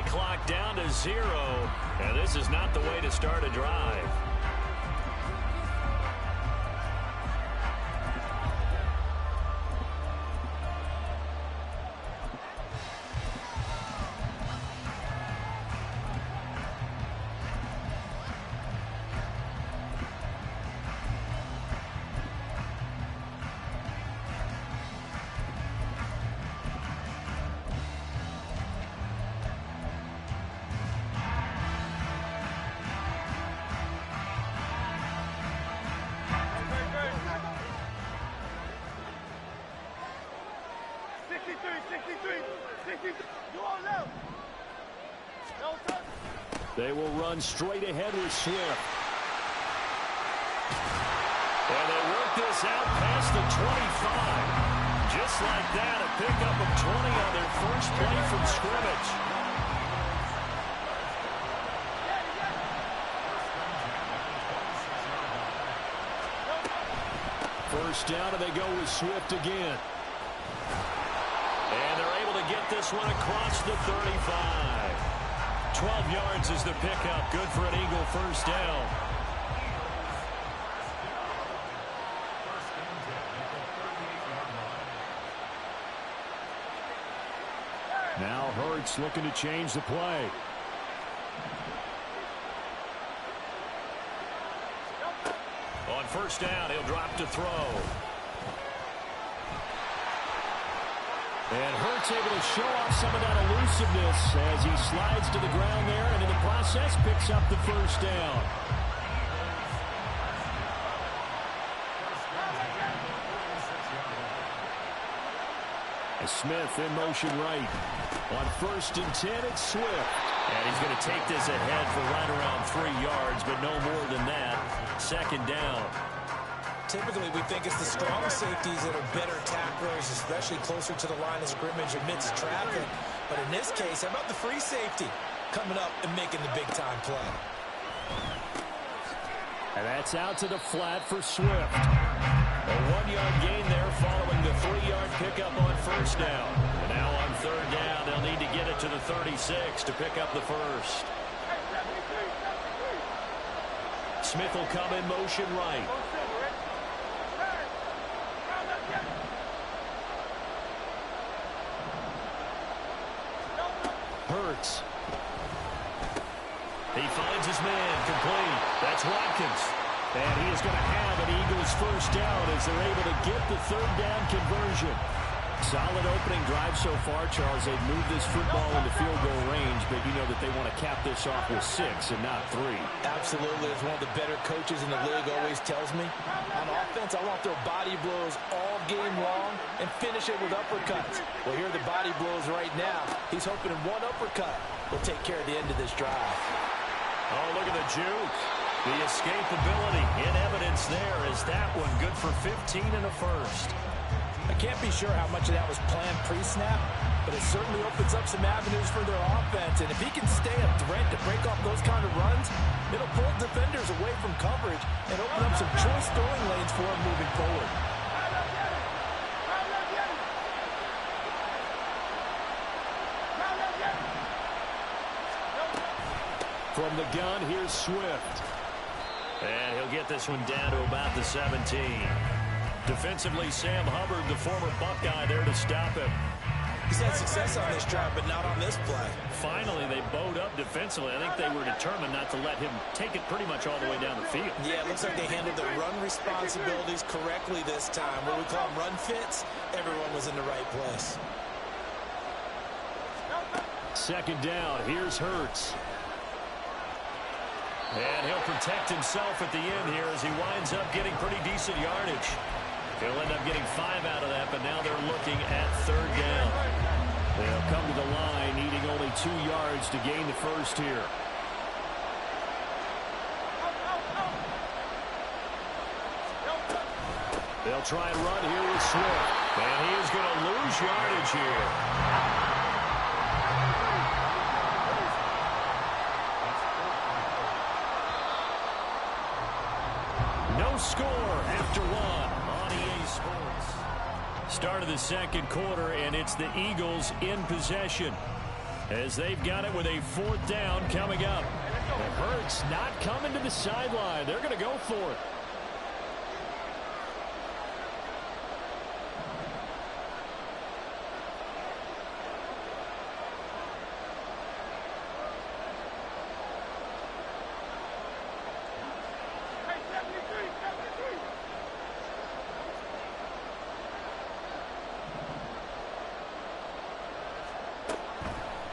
clock down to 0. And this is not the way to start a drive. They will run straight ahead with Swift. And they work this out past the 25. Just like that, a pickup of 20 on their first play from scrimmage. First down, and they go with Swift again. And they're able to get this one across the 35. 12 yards is the pickup. Good for an Eagle first down. Now Hurts looking to change the play. On first down, he'll drop to throw. And Hurts able to show off some of that elusiveness as he slides to the ground there, and in the process picks up the first down. And Smith in motion right. On 1st and 10, it's Swift. And he's going to take this ahead for right around 3 yards, but no more than that. 2nd down. Typically, we think it's the strong safeties that are better tacklers, especially closer to the line of scrimmage amidst traffic. But in this case, how about the free safety coming up and making the big-time play? And that's out to the flat for Swift. A 1-yard gain there following the 3-yard pickup on first down. And now on 3rd down, they'll need to get it to the 36 to pick up the first. Smith will come in motion right. Hurts. He finds his man complete. That's Watkins. And he is going to have an Eagles first down as they're able to get the 3rd down conversion. Solid opening drive so far, Charles. They've moved this football into field goal range, but you know that they want to cap this off with 6 and not 3. Absolutely. As one of the better coaches in the league always tells me, on offense, I want their body blows all game long and finish it with uppercuts. Well, here are the body blows right now. He's hoping in one uppercut will take care of the end of this drive. Oh, look at the juke. The escapability in evidence there is that one good for 15 and a first. I can't be sure how much of that was planned pre-snap, but it certainly opens up some avenues for their offense. And if he can stay a threat to break off those kind of runs, it'll pull defenders away from coverage and open up some choice throwing lanes for him moving forward. From the gun, here's Swift. And he'll get this one down to about the 17. Defensively, Sam Hubbard, the former Buckeye, there to stop him. He's had success on this drive, but not on this play. Finally, they bowed up defensively. I think they were determined not to let him take it pretty much all the way down the field. Yeah, it looks like they handled the run responsibilities correctly this time. What we call them run fits, everyone was in the right place. 2nd down, here's Hurts. And he'll protect himself at the end here as he winds up getting pretty decent yardage. He'll end up getting 5 out of that, but now they're looking at 3rd down. They'll come to the line, needing only 2 yards to gain the first here. They'll try and run here with Swift. And he is going to lose yardage here. No score after 1 on EA Sports. Start of the 2nd quarter, and it's the Eagles in possession. as they've got it with a 4th down coming up. And Hurts not coming to the sideline. They're going to go for it.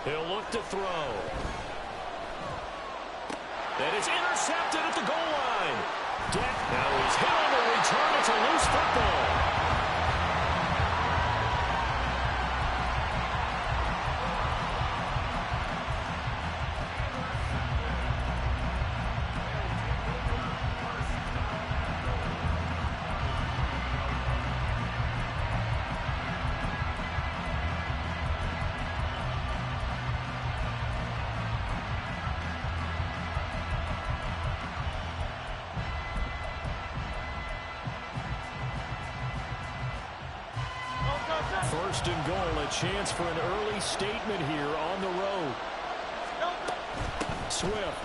He'll look to throw. That is intercepted at the goal line. Dak now he's hit on the return. It's a loose football. First and goal, a chance for an early statement here on the road. Swift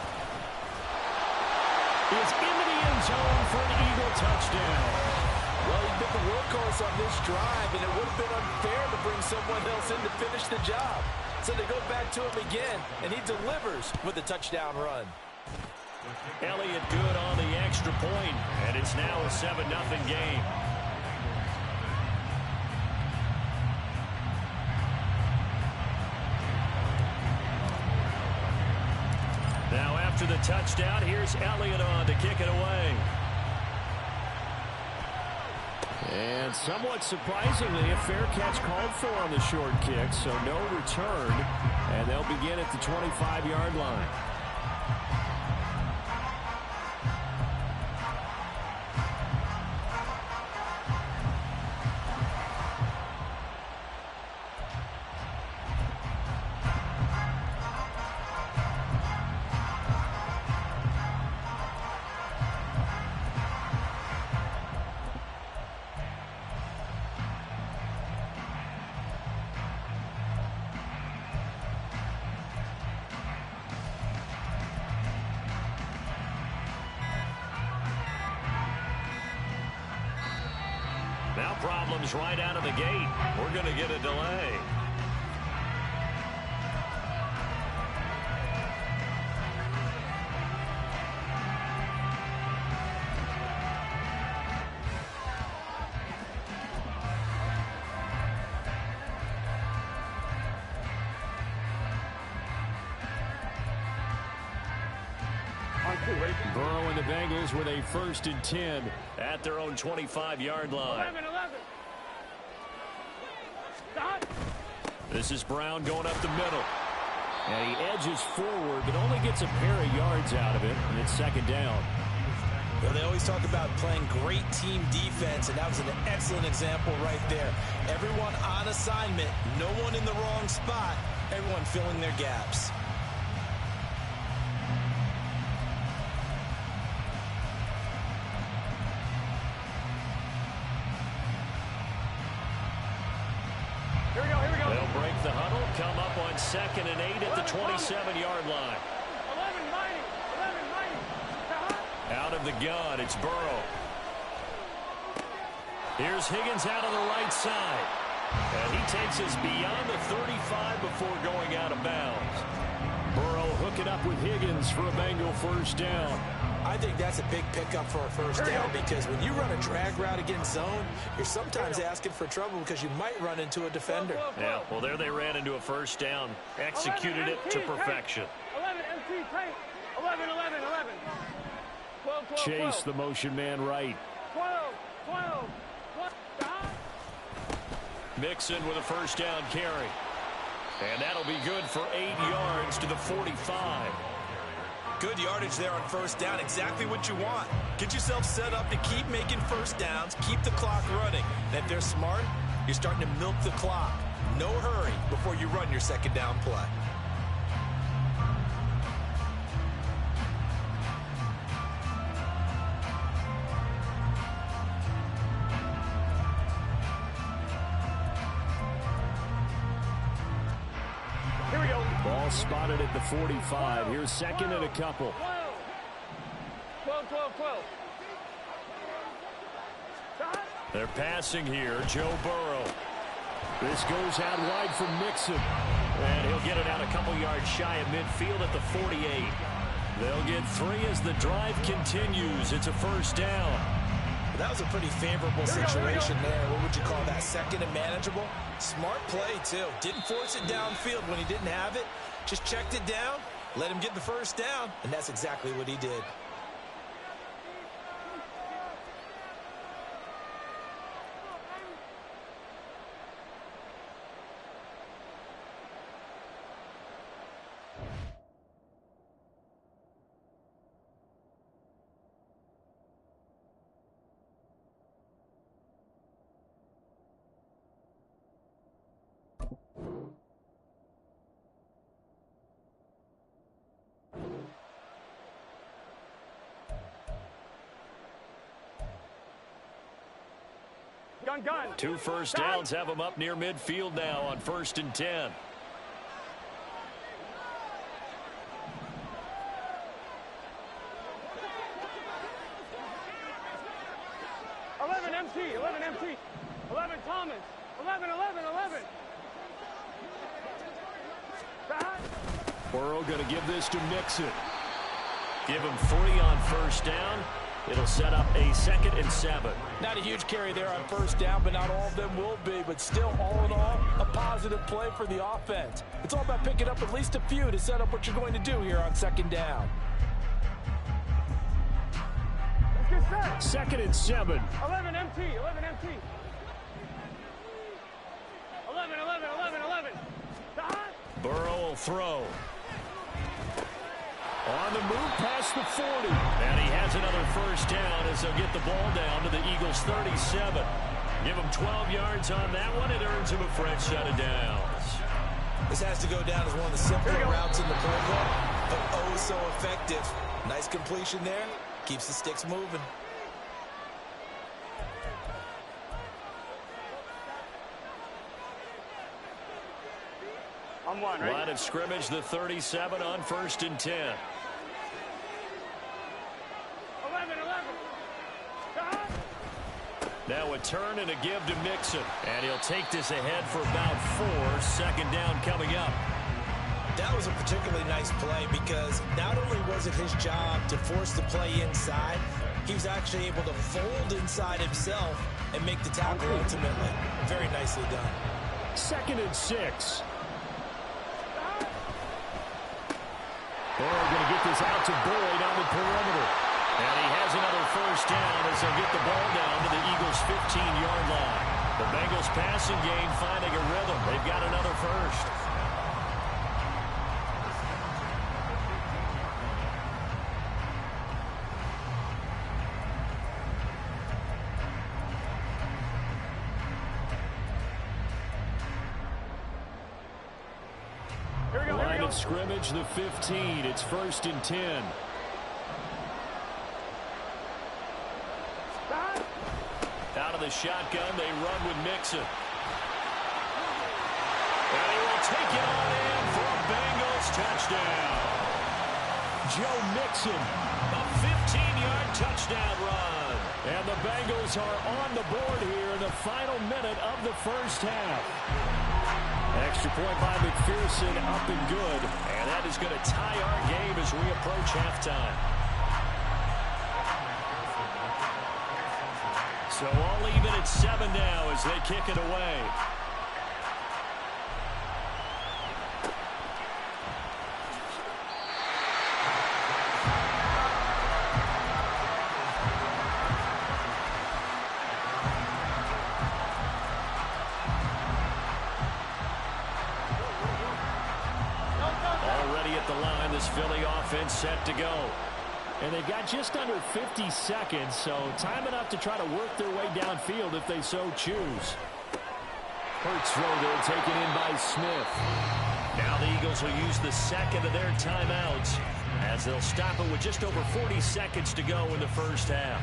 is into the end zone for an Eagle touchdown. Well, he's been the workhorse on this drive, and it would have been unfair to bring someone else in to finish the job. So they go back to him again, and he delivers with a touchdown run. Elliott good on the extra point, and it's now a 7-0 game. Now after the touchdown, here's Elliott on to kick it away. And somewhat surprisingly, a fair catch called for on the short kick, so no return, and they'll begin at the 25-yard line. Now problems right out of the gate. We're going to get a delay. Burrow and the Bengals with a 1st and 10 at their own 25-yard line. 11. This is Brown going up the middle. And he edges forward, but only gets a pair of yards out of it, and it's 2nd down. Well, they always talk about playing great team defense, and that was an excellent example right there. Everyone on assignment, no one in the wrong spot, everyone filling their gaps. They'll break the huddle, come up on 2nd and 8 at the 27-yard line. 11, Out of the gun, it's Burrow. Here's Higgins out on the right side. And he takes us beyond the 35 before going out of bounds. Burrow hooking up with Higgins for a Bengal 1st down. I think that's a big pickup for a 1st down because when you run a drag route against zone, you're sometimes asking for trouble because you might run into a defender. Yeah, well, there they ran into a 1st down. Executed it to perfection. 11, MT, tight. 11. 12. Chase the motion man right. 12. Mixon with a 1st down carry. And that'll be good for 8 yards to the 45. Good yardage there on 1st down. Exactly what you want. Get yourself set up to keep making 1st downs, keep the clock running. And if they're smart, you're starting to milk the clock. No hurry before you run your 2nd down play. Ball spotted at the 45. Here's second and a couple. 12, 12, 12. They're passing here. Joe Burrow. This goes out wide for Mixon. And he'll get it out a couple yards shy of midfield at the 48. They'll get 3 as the drive continues. It's a first down. That was a pretty favorable situation there. What would you call that? Second and manageable? Smart play, too. Didn't force it downfield when he didn't have it. Just checked it down, let him get the first down, and that's exactly what he did. Gun. 2 first downs have them up near midfield now on 1st and 10. MT, 11 MT, 11 Thomas, 11. Burrow going to give this to Mixon. Give him 3 on 1st down. It'll set up a 2nd and 7. Not a huge carry there on 1st down, but not all of them will be. But still, all in all, a positive play for the offense. It's all about picking up at least a few to set up what you're going to do here on 2nd down. Let's get set. 2nd and 7. 11 MT. 11. Burrow will throw. On the move past the 40. And he has another first down as they'll get the ball down to the Eagles' 37. Give him 12 yards on that one. It earns him a fresh set of downs. This has to go down as one of the simpler routes in the playbook, but oh so effective. Nice completion there. Keeps the sticks moving. I'm one, right? Line of scrimmage, the 37 on 1st and 10. 11. Now a turn and a give to Mixon. And he'll take this ahead for about 4. 2nd down coming up. That was a particularly nice play because not only was it his job to force the play inside, he was actually able to fold inside himself and make the tackle ultimately. Very nicely done. 2nd and 6. Burrow going to get this out to Boyd on the perimeter. And he has another first down as they'll get the ball down to the Eagles' 15-yard line. The Bengals passing game finding a rhythm. They've got another first. Line of scrimmage, the 15. It's 1st and 10. Out of the shotgun, they run with Mixon. And he will take it on in for a Bengals touchdown. Joe Mixon, a 15-yard touchdown run. And the Bengals are on the board here in the final minute of the first half. Extra point by McPherson, up and good. And that is going to tie our game as we approach halftime. So all even at 7 now as they kick it away. Already at the line, this Philly offense set to go. And they've got just under 50 seconds, so time enough to try to work their way downfield if they so choose. Hurts throw there, taken in by Smith. Now the Eagles will use the 2nd of their timeouts as they'll stop it with just over 40 seconds to go in the first half.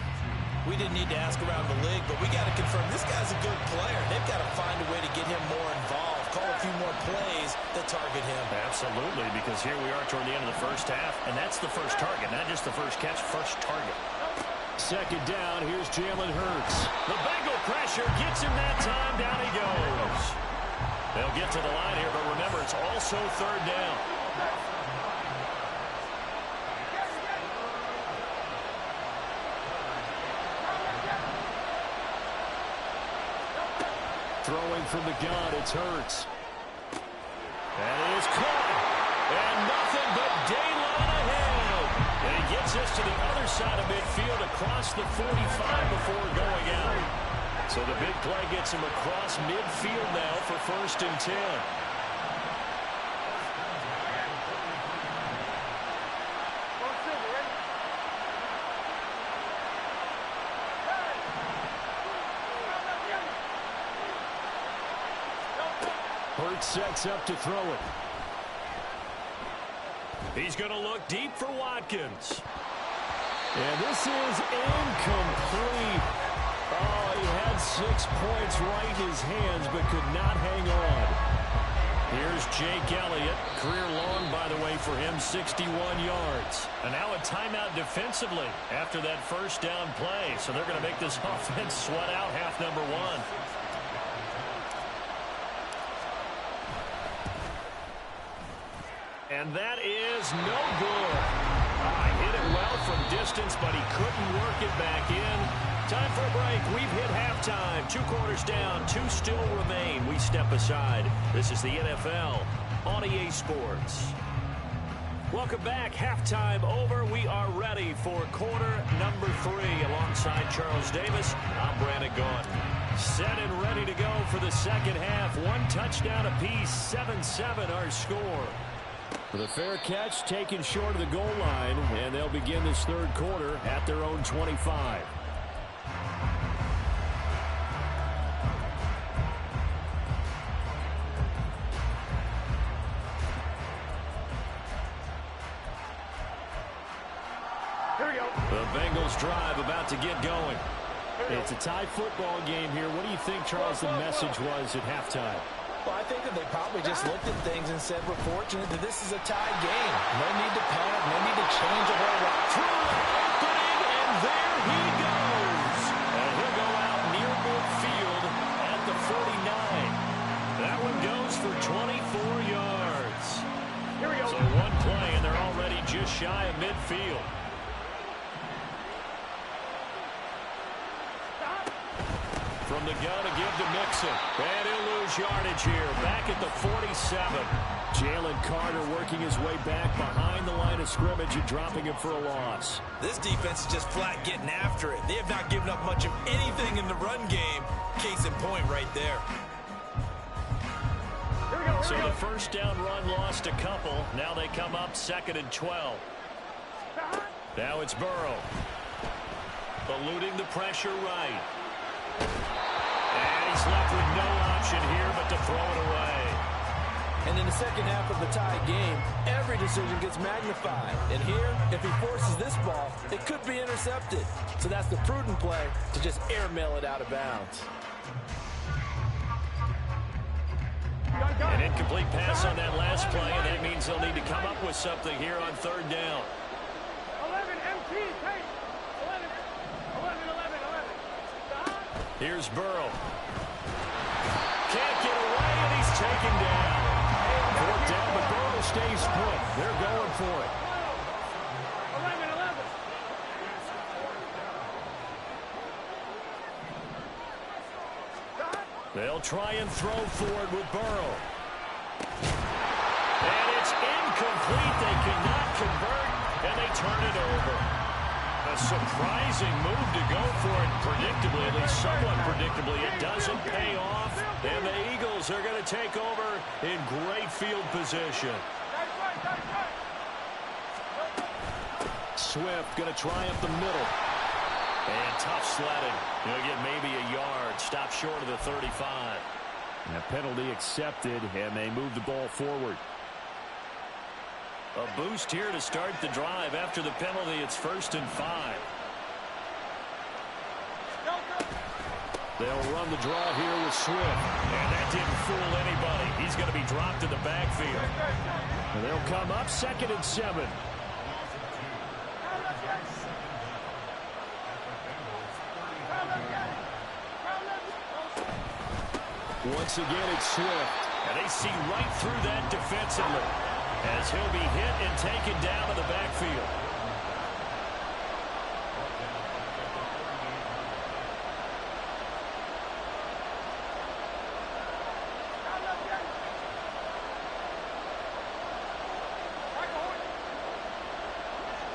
We didn't need to ask around the league, but we got to confirm this guy's a good player. They've got to find a way to get him more involved call a few more plays that target him. Absolutely, because here we are toward the end of the first half, and that's the first target, not just the first catch, first target. Second down, here's Jalen Hurts. The Bengal pressure gets him that time, down he goes. They'll get to the line here, but remember, it's also third down. Throwing from the gun, it's Hurts. And it is caught. And nothing but daylight ahead. And he gets us to the other side of midfield across the 45 before going out. So the big play gets him across midfield now for 1st and 10. Hurts sets up to throw it. He's going to look deep for Watkins. And this is incomplete. Oh, he had 6 points right in his hands, but could not hang on. Here's Jake Elliott. Career long, by the way, for him, 61 yards. And now a timeout defensively after that first down play. So they're going to make this offense sweat out half number 1. And that is no good. Hit it well from distance, but he couldn't work it back in. Time for a break. We've hit halftime. 2 quarters down. 2 still remain. We step aside. This is the NFL on EA Sports. Welcome back. Halftime over. We are ready for quarter number 3. Alongside Charles Davis, I'm Brandon Gaudin. Set and ready to go for the second half. 1 touchdown apiece. 7-7 our score. With a fair catch taken short of the goal line, and they'll begin this third quarter at their own 25. Here we go. The Bengals drive about to get going. It's a tie football game here. What do you think, Charles, the message was at halftime? Well, I think that they probably just looked at things and said, we're fortunate that this is a tie game. No need to panic, no need to change a whole lot. Through the opening, and there he goes. And he'll go out near midfield at the 49. That one goes for 24 yards. Here we go. So 1 play, and they're already just shy of midfield. From the gun to give to Mixon. And he'll lose yardage here. Back at the 47. Jalen Carter working his way back behind the line of scrimmage and dropping him for a loss. This defense is just flat getting after it. They have not given up much of anything in the run game. Case in point right there. Here we go. So the first down run lost a couple. Now they come up 2nd and 12. Now it's Burrow. Eluding the pressure right. And he's left with no option here but to throw it away. And in the second half of the tie game, every decision gets magnified. And here, if he forces this ball, it could be intercepted. So that's the prudent play to just airmail it out of bounds. An incomplete pass on that last play, and that means they'll need to come up with something here on 3rd down. 11 MT. Hey. 11. Here's Burrow. Can't get away, and he's taken down. 4th down, but Burrow stays put. They're going for it. 11. They'll try and throw forward with Burrow. And it's incomplete. They cannot convert, and they turn it over. A surprising move to go for it predictably, at least somewhat predictably. It doesn't pay off, and the Eagles are going to take over in great field position. Swift going to try up the middle. And tough sledding. He'll get maybe a yard. Stop short of the 35. And a penalty accepted, and they move the ball forward. A boost here to start the drive. After the penalty, it's 1st and 5. They'll run the draw here with Swift. And that didn't fool anybody. He's going to be dropped in the backfield. And they'll come up 2nd and 7. Once again, it's Swift. And they see right through that defensively as he'll be hit and taken down in the backfield.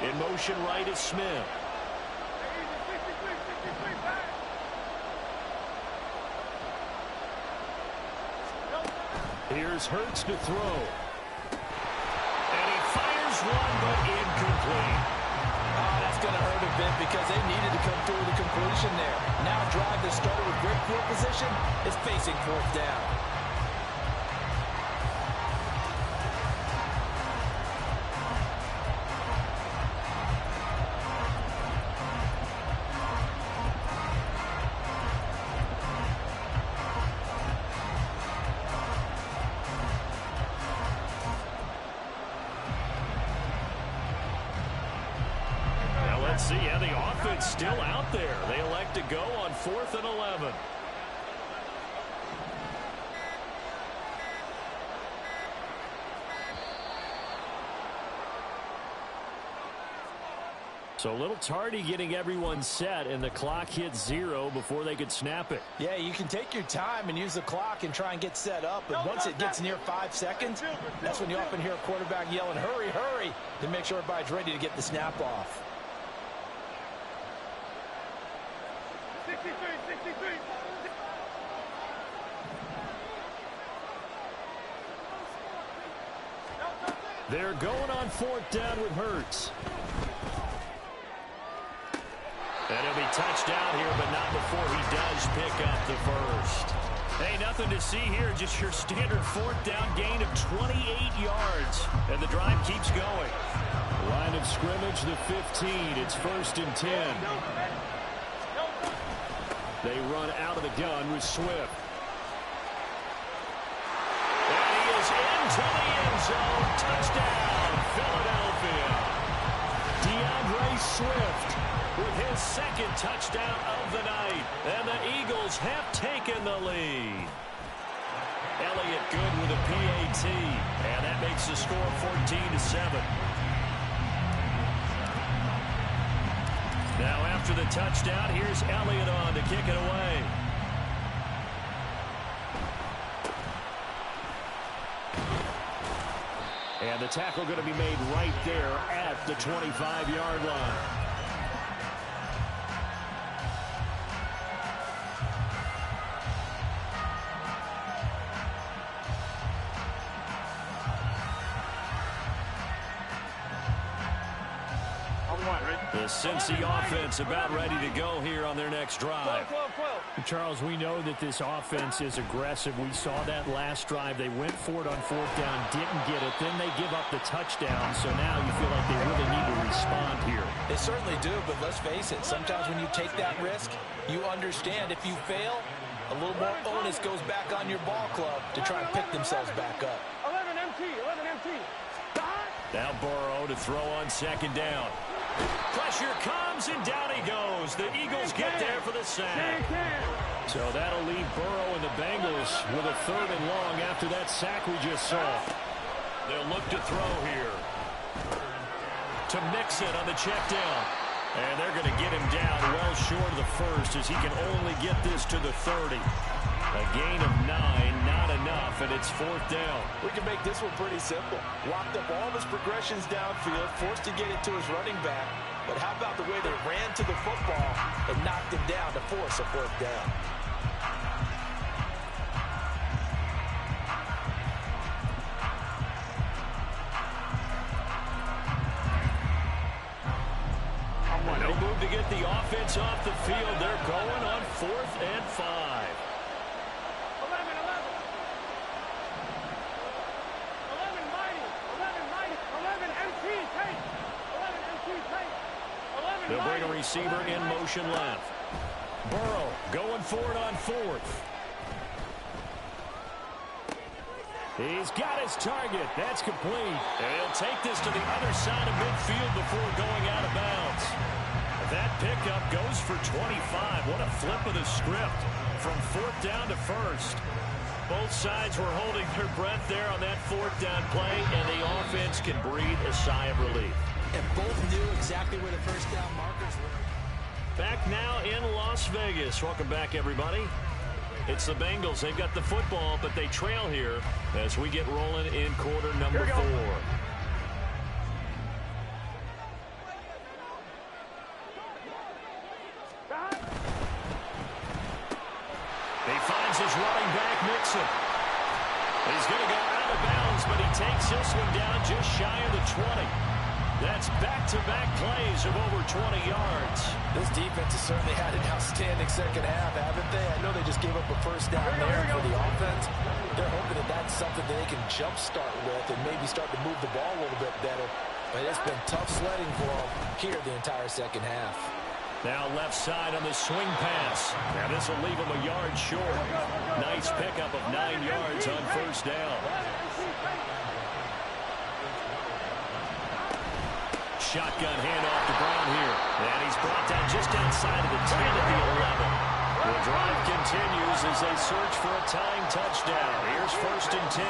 In motion right is Smith. Here's Hurts to throw. And he fires one, but incomplete. Oh, that's going to hurt a bit because they needed to come through with a completion there. Now a drive that started with great field position is facing 4th down. See how the offense still out there. They elect to go on 4th and 11. So a little tardy getting everyone set, and the clock hits 0 before they could snap it. Yeah, you can take your time and use the clock and try and get set up, but once it gets near 5 seconds, that's when you often hear a quarterback yelling, hurry, hurry, to make sure everybody's ready to get the snap off. 63. They're going on 4th down with Hurts. And he'll be touched down here, but not before he does pick up the first. Hey, nothing to see here, just your standard 4th down gain of 28 yards. And the drive keeps going. Line of scrimmage, the 15. It's 1st and 10. They run out of the gun with Swift. And he is into the end zone. Touchdown, Philadelphia. DeAndre Swift with his 2nd touchdown of the night. And the Eagles have taken the lead. Elliott good with a PAT. And that makes the score 14-7. Now after the touchdown, here's Elliott on to kick it away. And the tackle going to be made right there at the 25-yard line. The Cincy offense about ready to go here on their next drive. Charles, we know that this offense is aggressive. We saw that last drive. They went for it on 4th down, didn't get it. Then they give up the touchdown. So now you feel like they really need to respond here. They certainly do, but let's face it. Sometimes when you take that risk, you understand if you fail, a little more onus goes back on your ball club to try and pick themselves back up. 11 MT. Now Burrow to throw on 2nd down. Pressure comes, and down he goes. The Eagles get there for the sack. So that'll leave Burrow and the Bengals with a 3rd and long after that sack we just saw. They'll look to throw here. To Mixon on the check down. And they're going to get him down well short of the first as he can only get this to the 30. A gain of 9, not enough, and it's 4th down. We can make this one pretty simple. Locked up all of his progressions downfield, forced to get it to his running back. But how about the way they ran to the football and knocked him down to force a 4th down? No move to get the offense off the field. They're going on 4th and 5. 11 MT, take. 11 MT, take. 11 They'll bring a receiver in motion left. Burrow going for it on fourth. He's got his target. That's complete. And he'll take this to the other side of midfield before going out of bounds. That pickup goes for 25. What a flip of the script from fourth down to first. Both sides were holding their breath there on that fourth down play, and the offense can breathe a sigh of relief. And both knew exactly where the first down markers were. Back now in Las Vegas. Welcome back, everybody. It's the Bengals. They've got the football, but they trail here as we get rolling in quarter number 4. He finds his running back, Mixon. He's going to go out of bounds, but he takes this one down just shy of the 20. That's back-to-back plays of over 20 yards. This defense has certainly had an outstanding second half, haven't they? I know they just gave up a first down there for the offense. They're hoping that that's something that they can jumpstart with and maybe start to move the ball a little bit better. But it's been tough sledding for them here the entire second half. Now left side on the swing pass. Now this will leave him a yard short. Nice pickup of 9 yards on first down. Shotgun handoff to Brown here. And he's brought down just outside of the 10 at the 11. The drive continues as they search for a tying touchdown. Here's first and 10.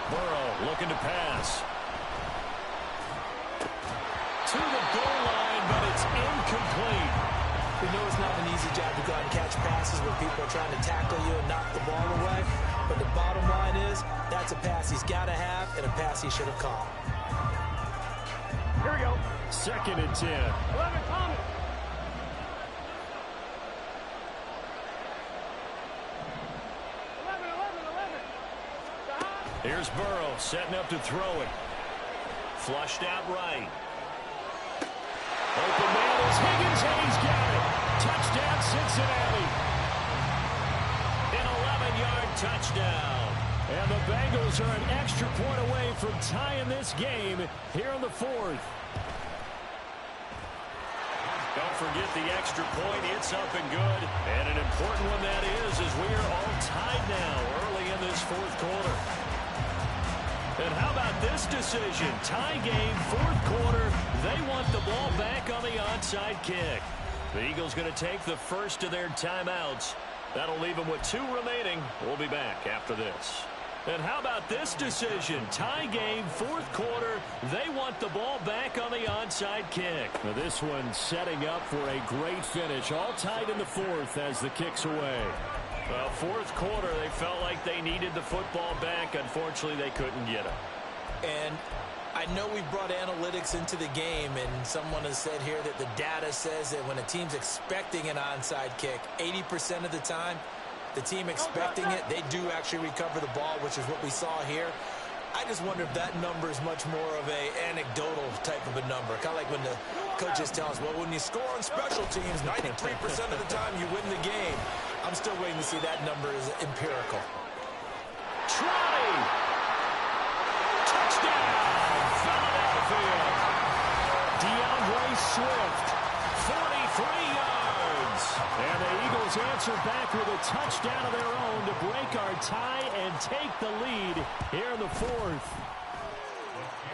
Burrow looking to pass. To the goal line, but it's incomplete. We know it's not an easy job to go out and catch passes when people are trying to tackle you and knock the ball away. But the bottom line is, that's a pass he's got to have and a pass he should have caught. Here we go. Second and 10. 11, Thomas. 11. Here's Burrow setting up to throw it. Flushed out right. Open man is Higgins, and he's got it. Touchdown, Cincinnati. An 11-yard touchdown. And the Bengals are an extra point away from tying this game here in the 4th. Don't forget the extra point. It's up and good. And an important one that is, as we are all tied now early in this 4th quarter. And how about this decision? Tie game, 4th quarter. They want the ball back on the onside kick. The Eagles going to take the first of their timeouts. That'll leave them with 2 remaining. We'll be back after this. And how about this decision? Tie game, 4th quarter. They want the ball back on the onside kick. Now this one setting up for a great finish. All tied in the 4th as the kick's away. Well, 4th quarter, they felt like they needed the football back. Unfortunately, they couldn't get it. And I know we brought analytics into the game, and someone has said here that the data says that when a team's expecting an onside kick, 80% of the time, the team expecting it, they do actually recover the ball, which is what we saw here. I just wonder if that number is much more of a anecdotal type of a number. Kind of like when the coaches tell us, well, when you score on special teams, 93% of the time you win the game. I'm still waiting to see that number is empirical. Try! Touchdown! Philadelphia! DeAndre Swift, 43 yards. And the Eagles answer back with a touchdown of their own to break our tie and take the lead here in the 4th.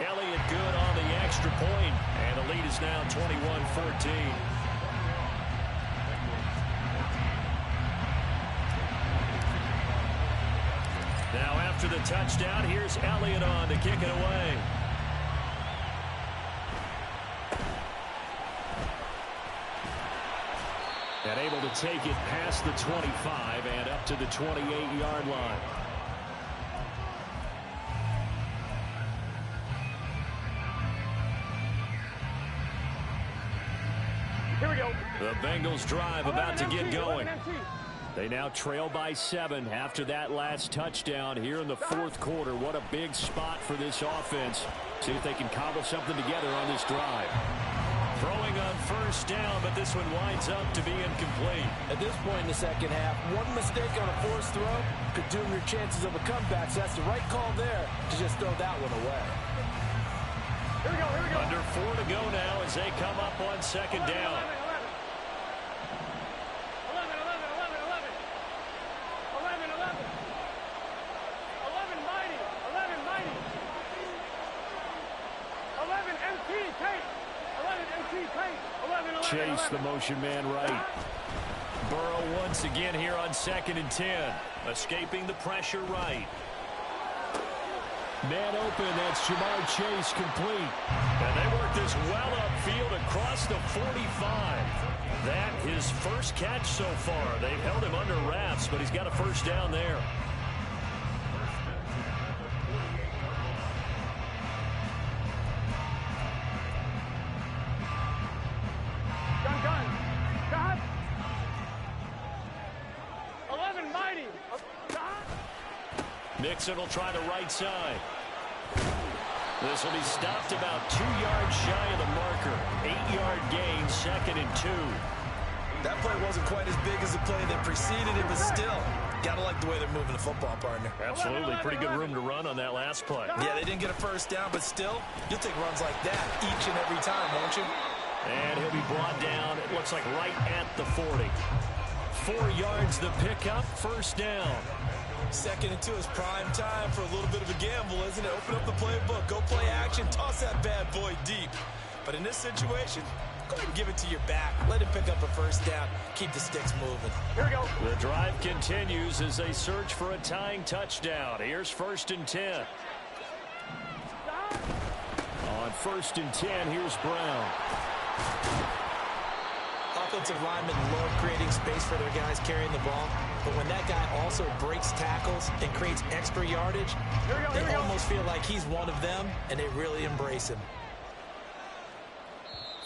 Elliott good on the extra point, and the lead is now 21-14. Now after the touchdown, here's Elliott on to kick it away. And able to take it past the 25 and up to the 28-yard line. Here we go. The Bengals drive about to get going. They now trail by 7 after that last touchdown here in the 4th quarter. What a big spot for this offense. See if they can cobble something together on this drive. Throwing on first down, but this one winds up to be incomplete. At this point in the second half, one mistake on a forced throw could doom your chances of a comeback. So that's the right call there to just throw that one away. Here we go, here we go. Under 4 to go now as they come up on second down. 11 mighty. 11 mighty. 11 MT Tate. 11 MT Tate. 11. Chase the motion man right. Burrow once again here on 2nd and 10. Escaping the pressure right. Man open, that's Jamar Chase complete. And they work this well upfield across the 45. That his first catch so far. They've held him under wraps, but he's got a first down there. Gun. Got. 11 mighty. Got. Mixon will try the right side. This will be stopped about 2 yards shy of the marker. 8-yard gain, 2nd and 2. That play wasn't quite as big as the play that preceded it, but still, gotta like the way they're moving the football, partner. Absolutely, pretty good room to run on that last play. Yeah, they didn't get a first down, but still, you'll take runs like that each and every time, won't you? And he'll be brought down, it looks like right at the 40. 4 yards the pickup, first down. 2nd and 2 is prime time for a little bit of a gamble, isn't it? Open up the playbook, go play action, toss that bad boy deep. But in this situation, go ahead and give it to your back. Let him pick up a first down. Keep the sticks moving. Here we go. The drive continues as they search for a tying touchdown. Here's 1st and 10. On 1st and 10, here's Brown. Offensive linemen love creating space for their guys carrying the ball, but when that guy also breaks tackles and creates extra yardage, they almost feel like he's one of them, and they really embrace him.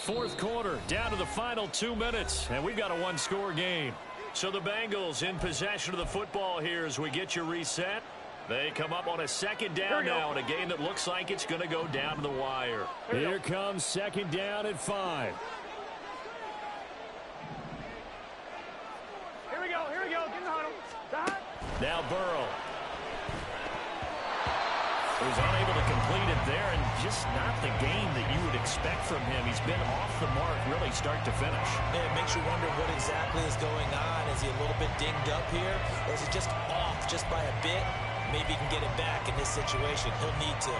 4th quarter, down to the final 2 minutes, and we've got a one-score game. So the Bengals in possession of the football here as we get you reset. They come up on a 2nd down now in a game that looks like it's going to go down to the wire. Here comes 2nd down at 5. Here we go. Get in the huddle. Got. Now Burrow. Was unable to complete it there, and just not the game that you would expect from him. He's been off the mark really start to finish. Yeah, it makes you wonder what exactly is going on. Is he a little bit dinged up here, or is it just off just by a bit? Maybe he can get it back in this situation. He'll need to.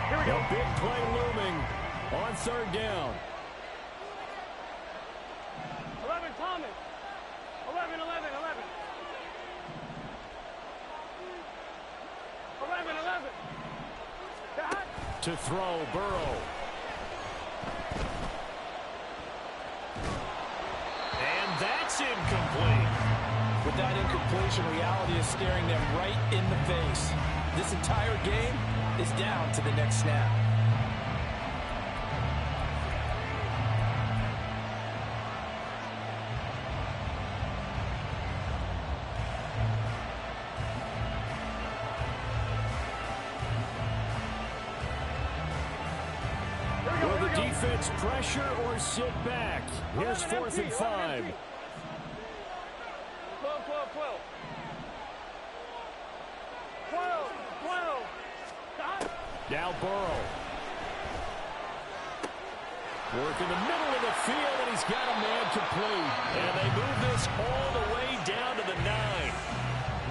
Here we go. A big play looming on 3rd down. 11 Thomas. 11. 11. Got. To throw, Burrow. And that's incomplete. With that incompletion, reality is staring them right in the face. This entire game is down to the next snap. Will the defense pressure or sit back? Here's 4th and 5. 12. Got. Now Burrow. Working the middle of the field, and he's got a man complete. And they move this all the way down to the 9.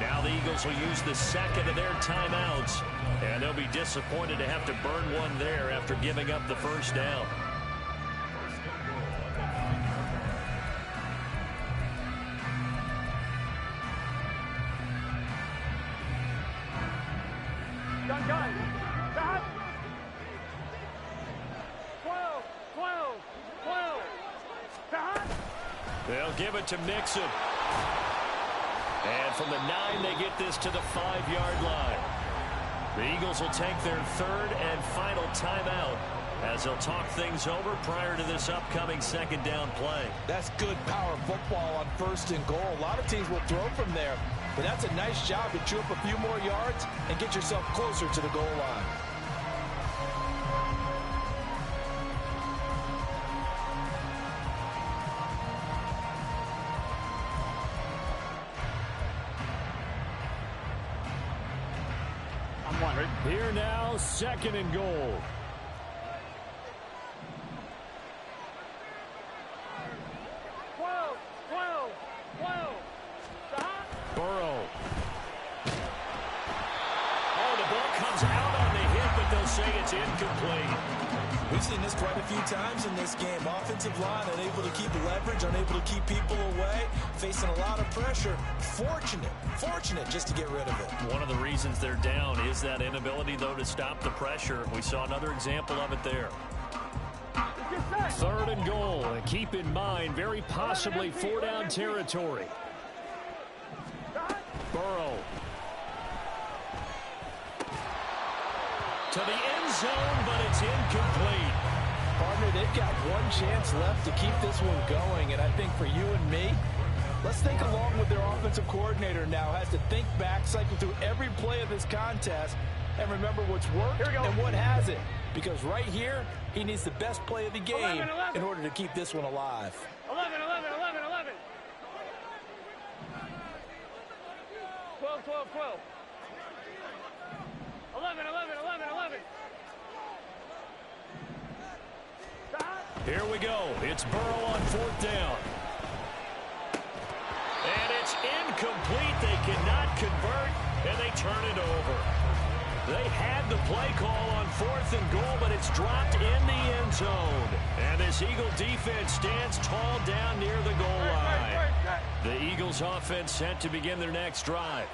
Now the Eagles will use the 2nd of their timeouts. And they'll be disappointed to have to burn one there after giving up the first down. Gun. Got. 12. Got. They'll give it to Mixon. And from the 9, they get this to the 5-yard line. The Eagles will take their 3rd and final timeout as they'll talk things over prior to this upcoming 2nd down play. That's good power football on 1st and goal. A lot of teams will throw from there, but that's a nice job to chew up a few more yards and get yourself closer to the goal line. Here now, second and goal. Burrow. Oh, the ball comes out on the hit, but they'll say it's incomplete. We've seen this quite a few times in this game. Offensive line unable to keep leverage, unable to keep people away, facing a lot of pressure. Fortunate just to get rid of it. One of the reasons they're down is that inability, though, to stop the pressure. We saw another example of it there. Third and goal. And keep in mind, very possibly four-down territory. Burrow. To the end zone, but it's incomplete. Partner, they've got one chance left to keep this one going, and I think for you and me, let's think along with their offensive coordinator now. Has to think back, cycle through every play of this contest, and remember what's worked and what hasn't. Because right here, he needs the best play of the game in order to keep this one alive. 11. 12. 11. Here we go. It's Burrow on fourth down. And it's incomplete. They cannot convert, and they turn it over. They had the play call on fourth and goal, but it's dropped in the end zone. And this Eagle defense stands tall down near the goal line. The Eagles offense set to begin their next drive.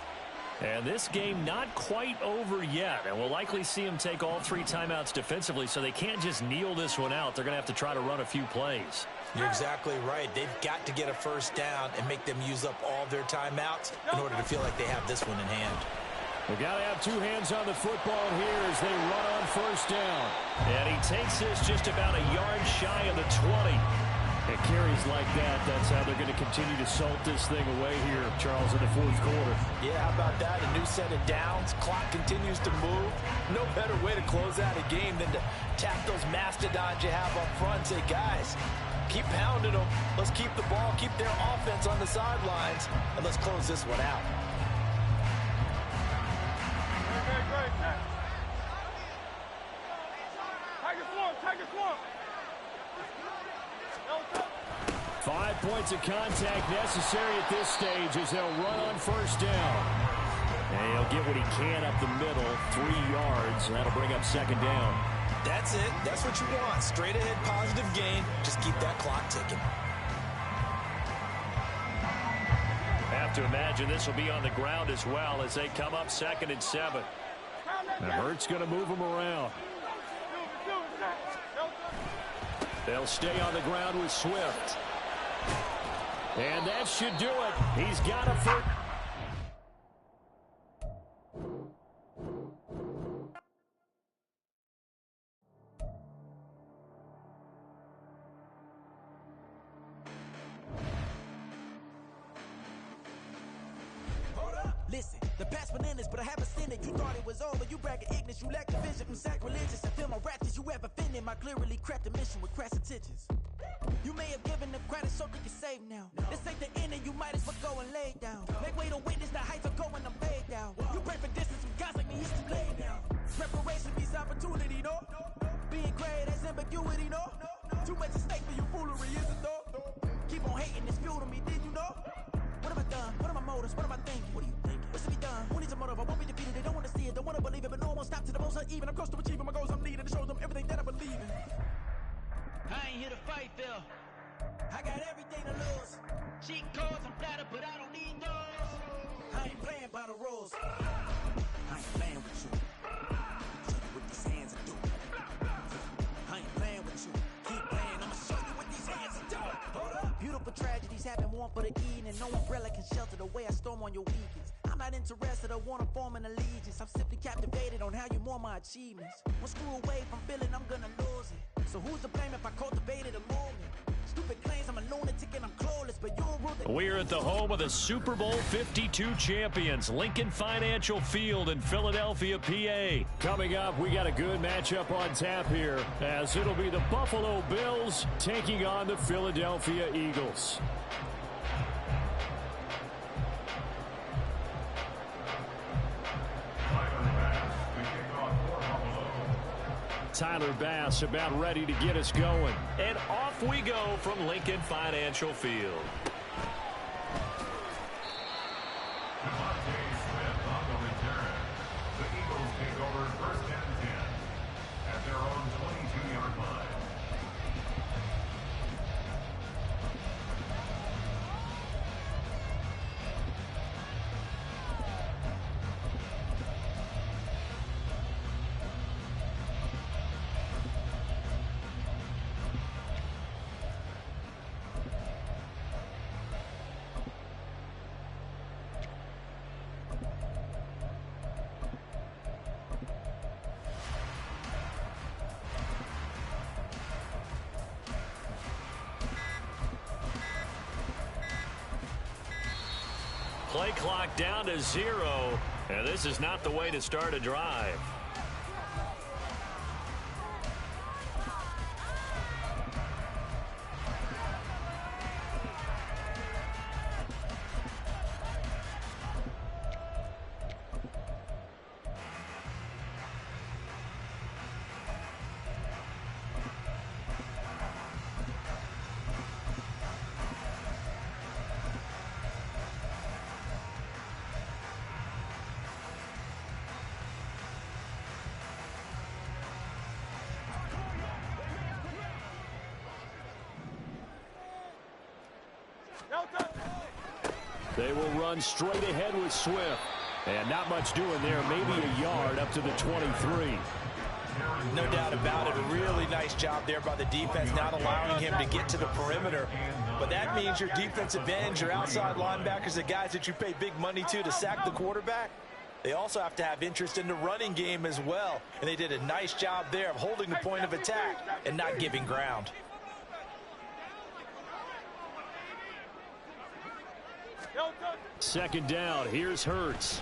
And this game not quite over yet. And we'll likely see them take all three timeouts defensively, so they can't just kneel this one out. They're going to have to try to run a few plays. You're exactly right. They've got to get a first down and make them use up all their timeouts in order to feel like they have this one in hand. We've got to have two hands on the football here as they run on first down. And he takes this just about a yard shy of the 20. It carries like that. That's how they're going to continue to salt this thing away here, Charles, in the fourth quarter. Yeah, how about that? A new set of downs. Clock continues to move. No better way to close out a game than to tap those mastodons you have up front and say, guys, keep pounding them. Let's keep the ball, keep their offense on the sidelines, and let's close this one out. Tiger Swamp. 5 points of contact necessary at this stage as they'll run on first down. And he'll get what he can up the middle, 3 yards, and that'll bring up second down. That's it. That's what you want. Straight ahead, positive gain. Just keep that clock ticking. Have to imagine this will be on the ground as well as they come up 2nd and 7. Now Hurts going to move them around. They'll stay on the ground with Swift. And that should do it. He's got a first. Listen, the past bananas, but I haven't seen it. You thought it was over. You bragging ignorance. You lack the vision from sacrilegious. I feel my raptors. You ever offended my clearly crafted mission with crass intentions. You may have given them credit so they can save now. This ain't the end and you might as well go and lay down. Make way to witness the heights of going I'm laid down. You pray for distance from guys like me, it's too late now. Preparation means opportunity, no? Being great has ambiguity, no? Too much at stake for you foolery, is it though? Keep on hating, it's fuel to me, did you know? What have I done? What are my motives? What am I thinking? What are you thinking? What's to be done? Who needs a motive? I won't be defeated. They don't want to see it, don't want to believe it, but no one won't stop to the most uneven. I'm close to achieving my goals. I'm leading to show them everything that I believe in. I ain't here to fight, Phil. I got everything to lose. Cheat codes, I'm flattered, but I don't need those. I ain't playing by the rules. I ain't playing with you. Show you what these hands do. I ain't playing with you. Keep playing, I'ma show you what these hands do. Hold up. Beautiful tragedies happen, one for the evening. No umbrella can shelter the way I storm on your weekends. I'm not interested, I wanna form an allegiance. I'm simply captivated on how you mourn my achievements. One screw away from feeling I'm gonna lose it. So who's to blame if I cultivated a movement? Stupid claims I'm a lunatic and I'm clueless, but you'll rule the... We're at the home of the Super Bowl 52 champions, Lincoln Financial Field in Philadelphia, PA. Coming up, we got a good matchup on tap here, as it'll be the Buffalo Bills taking on the Philadelphia Eagles. Tyler Bass about ready to get us going. And off we go from Lincoln Financial Field. The Eagles take over first and 10 at their own 22-yard line. Play clock down to 0, and this is not the way to start a drive. They will run straight ahead with Swift. And not much doing there, maybe a yard up to the 23. No doubt about it. A really nice job there by the defense, not allowing him to get to the perimeter. But that means your defensive ends, your outside linebackers, the guys that you pay big money to sack the quarterback, they also have to have interest in the running game as well. And they did a nice job there of holding the point of attack and not giving ground. Second down, here's Hurts.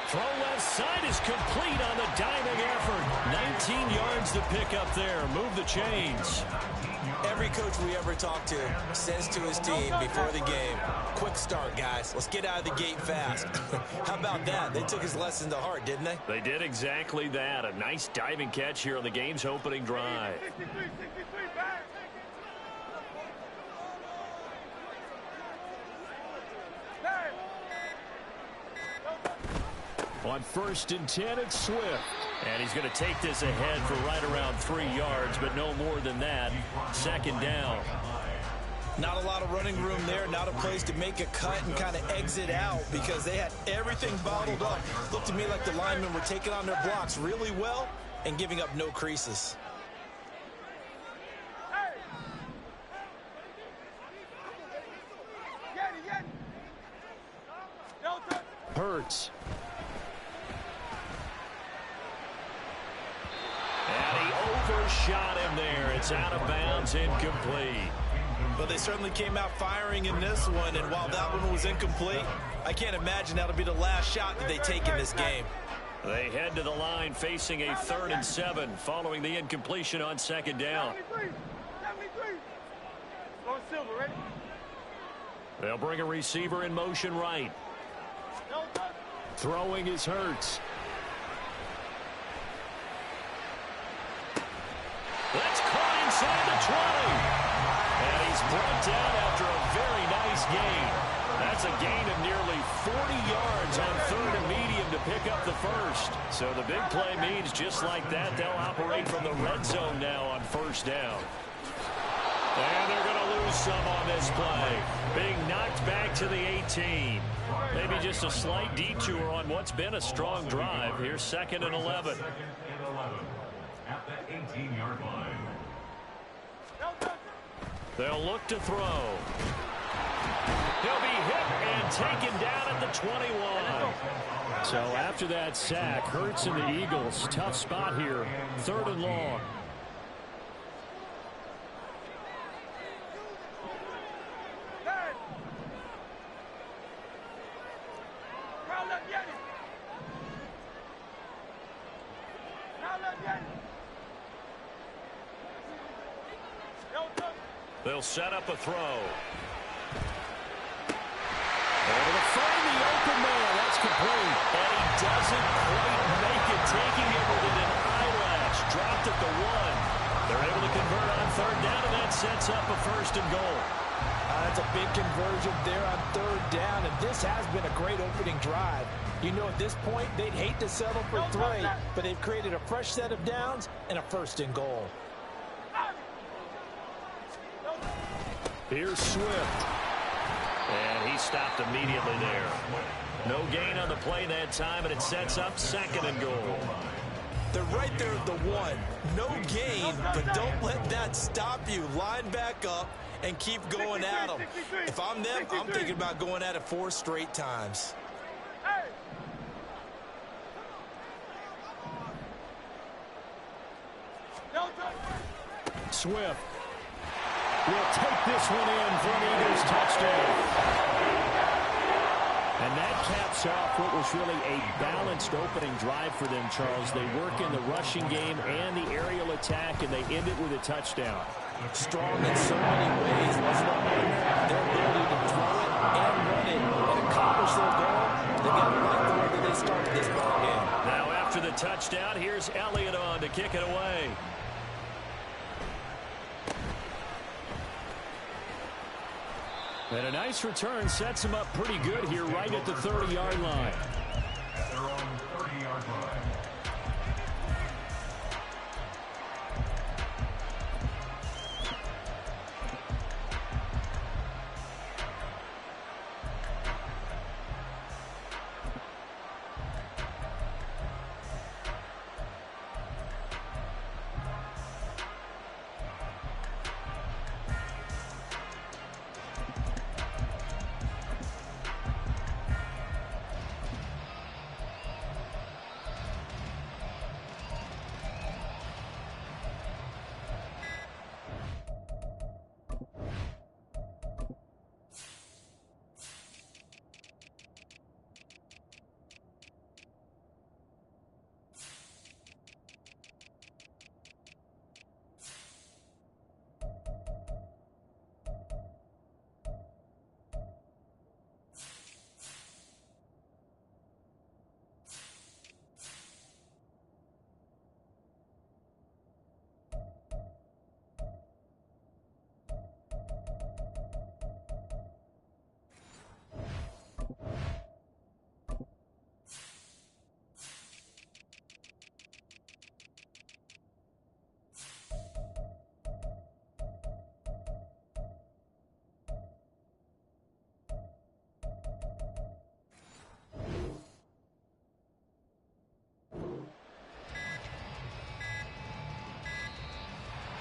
Throw left side is complete on the diving effort. 19 yards to pick up there. Move the chains. Every coach we ever talk to says to his team before the game, quick start, guys. Let's get out of the gate fast. How about that? They took his lesson to heart, didn't they? They did exactly that. A nice diving catch here on the game's opening drive. 63, back. On 1st and 10, it's Swift. And he's going to take this ahead for right around 3 yards, but no more than that. Second down. Not a lot of running room there, not a place to make a cut and kind of exit out because they had everything bottled up. Looked to me like the linemen were taking on their blocks really well and giving up no creases. Hurts. And he overshot him there. It's out of bounds, incomplete. But they certainly came out firing in this one, and while that one was incomplete, I can't imagine that'll be the last shot that they take in this game. They head to the line facing a 3rd and 7 following the incompletion on second down. 73. Lord Silver, ready? They'll bring a receiver in motion right. Throwing is Hurts. That's caught inside the 20. And he's brought down after a very nice gain. That's a gain of nearly 40 yards on 3rd and medium to pick up the first. So the big play means just like that, they'll operate from the red zone now on 1st down. And they're going to lose some on this play. Being knocked back to the 18. Maybe just a slight detour on what's been a strong drive. Here's 2nd and 11. At the 18-yard line. They'll look to throw. He'll be hit and taken down at the 21. So after that sack, Hurts and the Eagles, tough spot here. 3rd and long. They'll set up a throw. Able to find the open man. That's complete. And he doesn't quite make They're able to convert on third down, and that sets up a first and goal. That's a big conversion there on third down, and this has been a great opening drive. You know, at this point, they'd hate to settle for 3, but they've created a fresh set of downs and a first and goal. Here's Swift. And he stopped immediately there. No gain on the play that time, and it sets up second and goal. They're right there at the 1. No gain, but don't let that stop you. Line back up and keep going at them. If I'm them, I'm thinking about going at it 4 straight times. Swift will take this one in for an Eagles touchdown. And that caps off what was really a balanced opening drive for them, Charles. They work in the rushing game and the aerial attack, and they end it with a touchdown. Strong in so many ways, wasn't it? Their ability to throw it and run it and accomplish their goal. They got it right the way that they started this ball game. Now after the touchdown, here's Elliott on to kick it away. And a nice return sets him up pretty good here right at the 30-yard line. At their own 30-yard line.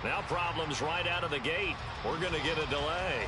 Now problems right out of the gate. We're going to get a delay.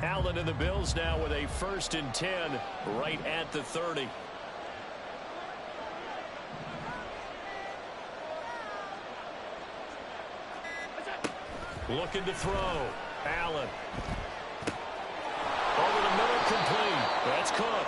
Allen and the Bills now with a 1st and 10 right at the 30. Looking to throw. Allen. Over the middle, complete. That's Cook.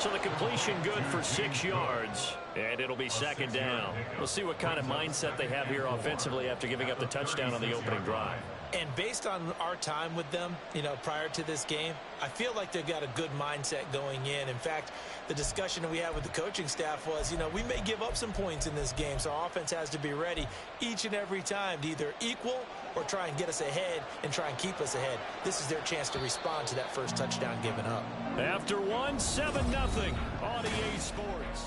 So the completion good for 6 yards, and it'll be 2nd down. We'll see what kind of mindset they have here offensively after giving up the touchdown on the opening drive. And based on our time with them, you know, prior to this game, I feel like they've got a good mindset going in. In fact, the discussion that we had with the coaching staff was, you know, we may give up some points in this game, so our offense has to be ready each and every time to either equal or try and get us ahead and try and keep us ahead. This is their chance to respond to that first touchdown given up. After one, 7-0 on EA Sports.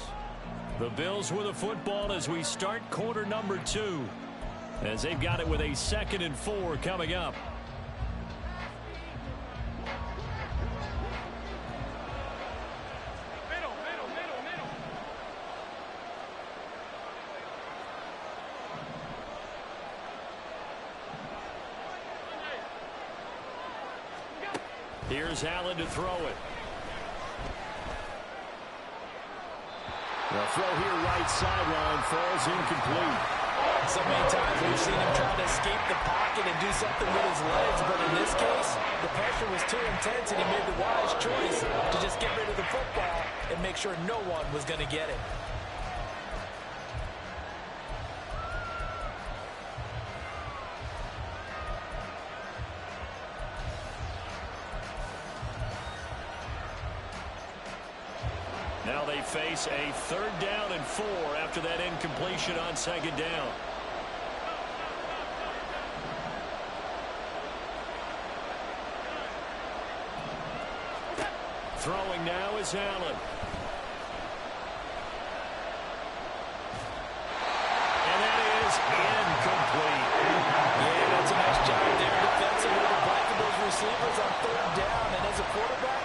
The Bills with a football as we start quarter number 2. As they've got it with a 2nd and 4 coming up. Here's Allen to throw it. The throw here right sideline falls incomplete. So many times we've seen him trying to escape the pocket and do something with his legs, but in this case, the pressure was too intense and he made the wise choice to just get rid of the football and make sure no one was going to get it. Now they face a 3rd down and 4 after that incompletion on 2nd down. Throwing now is Allen. And that is incomplete. Yeah, that's a nice job there defensively to blanket those receivers on 3rd down. And as a quarterback,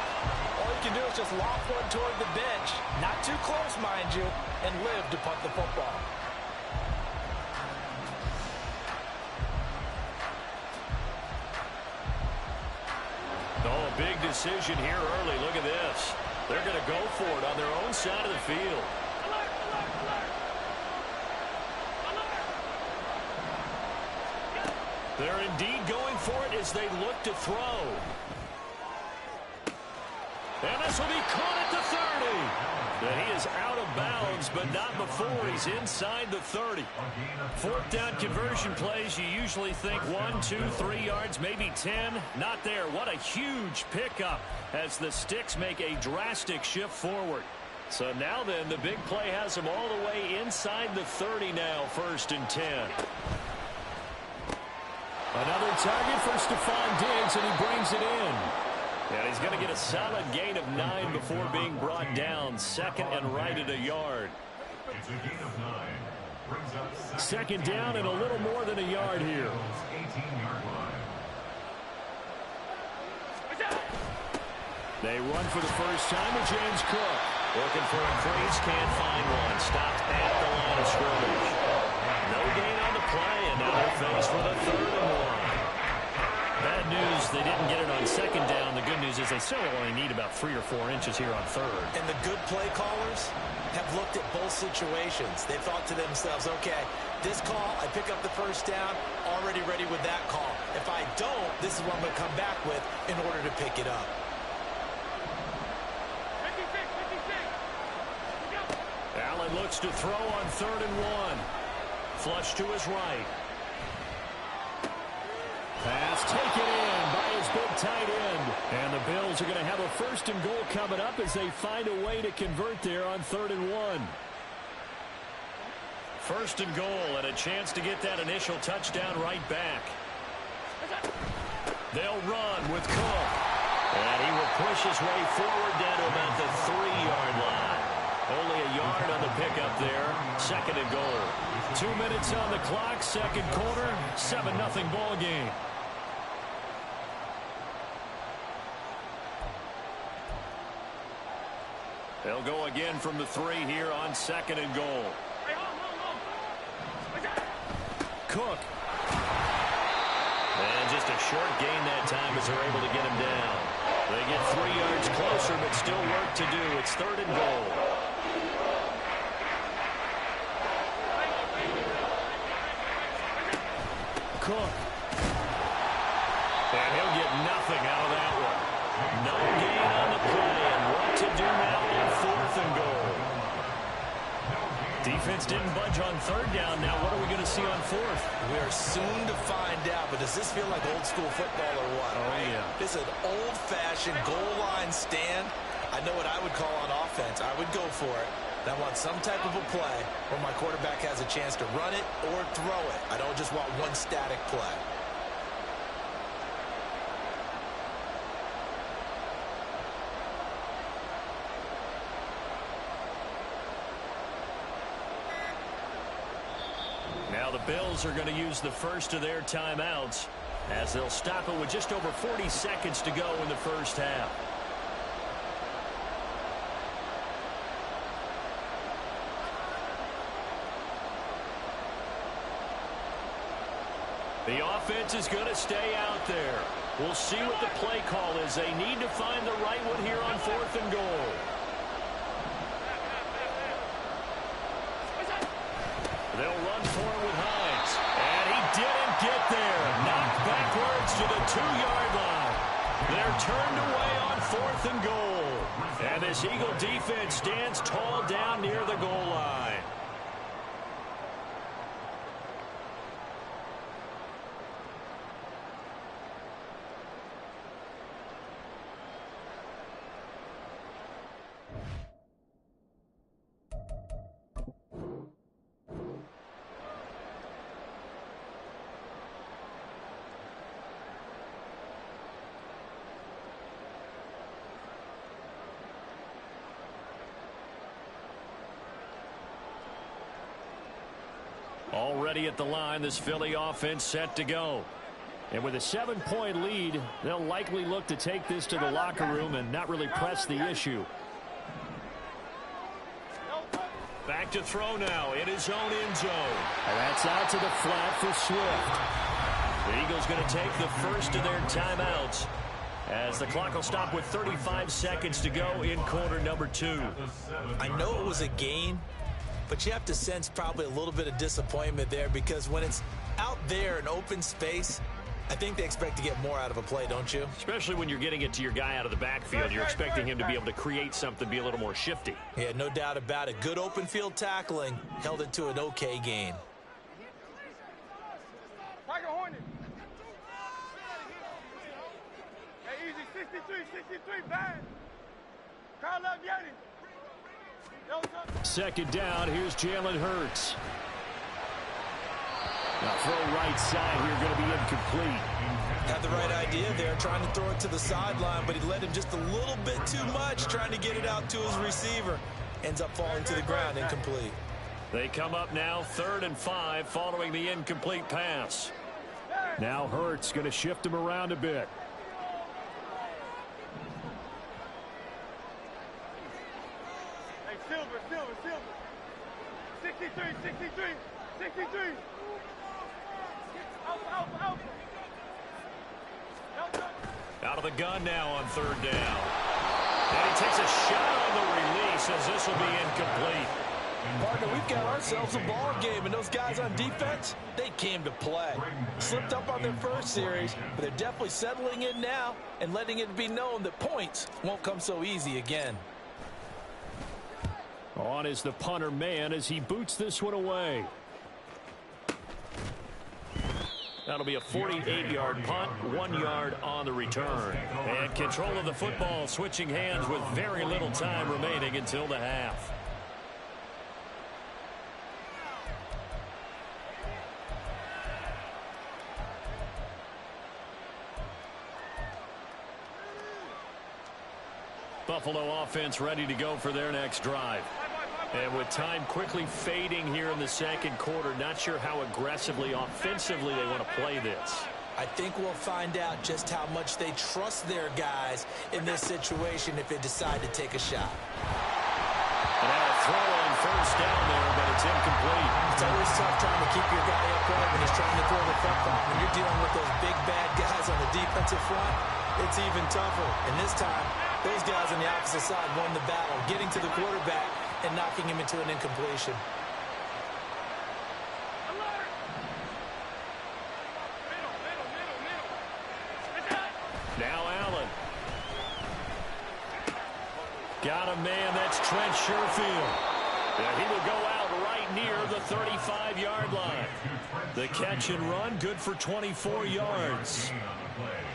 all you can do is just lob one toward the bench. Not too close, mind you, and live to punt the football. Oh, a big decision here early. Look at this. They're going to go for it on their own side of the field. They're indeed going for it as they look to throw. And this will be caught at the 30. And he is out of bounds, but not before he's inside the 30. 4th down conversion plays, you usually think 1, 2, 3 yards, maybe 10. Not there. What a huge pickup as the Sticks make a drastic shift forward. So now then, the big play has him all the way inside the 30 now, 1st and 10. Another target for Stephon Diggs, and he brings it in. And he's going to get a solid gain of 9 before being brought down. 2nd and right at a yard. It's a gain of 9. Brings up 2nd down and a little more than a yard here. 18-yard line. They run for the first time with James Cook. Looking for a crease, can't find one. Stopped at the line of scrimmage. No gain on the play, and now they're faced with a 3rd and 1. Bad news, they didn't get it on 2nd down. The good news is they still only need about 3 or 4 inches here on 3rd. And the good play callers have looked at both situations. They thought to themselves, okay, this call, I pick up the first down, already ready with that call. If I don't, this is what I'm going to come back with in order to pick it up. Allen looks to throw on 3rd and 1. Flush to his right. Pass taken in by his big tight end. And the Bills are going to have a 1st and goal coming up as they find a way to convert there on 3rd and 1. 1st and goal and a chance to get that initial touchdown right back. They'll run with Cook. And he will push his way forward down to about the 3-yard line. Only a yard on the pickup there. 2nd and goal. 2 minutes on the clock, 2nd quarter, 7-0 ball game. They'll go again from the 3 here on 2nd and goal. Cook. And just a short gain that time as they're able to get him down. They get 3 yards closer, but still work to do. It's 3rd and goal. Cook. And he'll get nothing out of that one. No gain on the play, and what to do now on 4th and goal. Defense didn't budge on 3rd down. Now what are we going to see on 4th? We are soon to find out, but does this feel like old school football or what? Oh, right? yeah. This is an old-fashioned goal line stand. I know what I would call on offense. I would go for it. I want some type of a play where my quarterback has a chance to run it or throw it. I don't just want one static play. Now the Bills are going to use the first of their timeouts as they'll stop it with just over 40 seconds to go in the first half. The offense is going to stay out there. We'll see what the play call is. They need to find the right one here on 4th and goal. They'll run for it with Hines. And he didn't get there. Knocked backwards to the 2-yard line. They're turned away on 4th and goal. And this Eagle defense stands tall down near the goal line. Already at the line, this Philly offense set to go. And with a 7-point lead, they'll likely look to take this to the locker room and not really press the issue. Back to throw now in his own end zone. And that's out to the flat for Swift. The Eagles going to take the first of their timeouts as the clock will stop with 35 seconds to go in quarter number 2. I know it was a gain, but you have to sense probably a little bit of disappointment there, because when it's out there in open space, I think they expect to get more out of a play, don't you? Especially when you're getting it to your guy out of the backfield. You're expecting him to be able to create something, be a little more shifty. Yeah, no doubt about it. Good open field tackling held it to an okay gain. Tiger Hornet. Hey, easy, 63, bad. Carl up, Yeti. Second down, here's Jalen Hurts. Now throw right side here, going to be incomplete. Had the right idea there, trying to throw it to the sideline, but he led him just a little bit too much, trying to get it out to his receiver. Ends up falling to the ground, incomplete. They come up now 3rd and 5 following the incomplete pass. Now Hurts going to shift him around a bit. Silver. 63. Out of the gun now on 3rd down. And he takes a shot on the release as this will be incomplete. Partner, we've got ourselves a ball game, and those guys on defense, they came to play. Slipped up on their first series, but they're definitely settling in now and letting it be known that points won't come so easy again. On is the punter man as he boots this one away. That'll be a 48-yard punt, 1 yard on the return. And control of the football switching hands with very little time remaining until the half. Buffalo offense ready to go for their next drive. And with time quickly fading here in the second quarter, not sure how aggressively, offensively they want to play this. I think we'll find out just how much they trust their guys in this situation if they decide to take a shot. And now a throw on 1st down there, but it's incomplete. It's always tough trying to keep your guy upright when he's trying to throw the football. When you're dealing with those big, bad guys on the defensive front, it's even tougher. And this time, those guys on the opposite side won the battle, getting to the quarterback and knocking him into an incompletion. Now Allen. Got a man, that's Trent Sherfield. And he will go out right near the 35-yard line. The catch and run, good for 24 yards.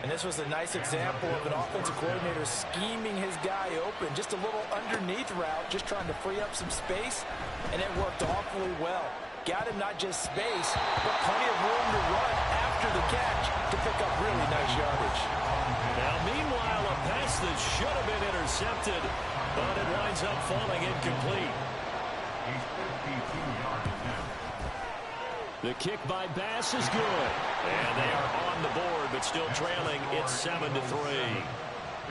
And this was a nice example of an offensive coordinator scheming his guy open. Just a little underneath route, just trying to free up some space, and it worked awfully well. Got him not just space, but plenty of room to run after the catch to pick up really nice yardage. Now, meanwhile, a pass that should have been intercepted, but it winds up falling incomplete. The kick by Bass is good. And they are on the board, but still trailing. It's 7-3.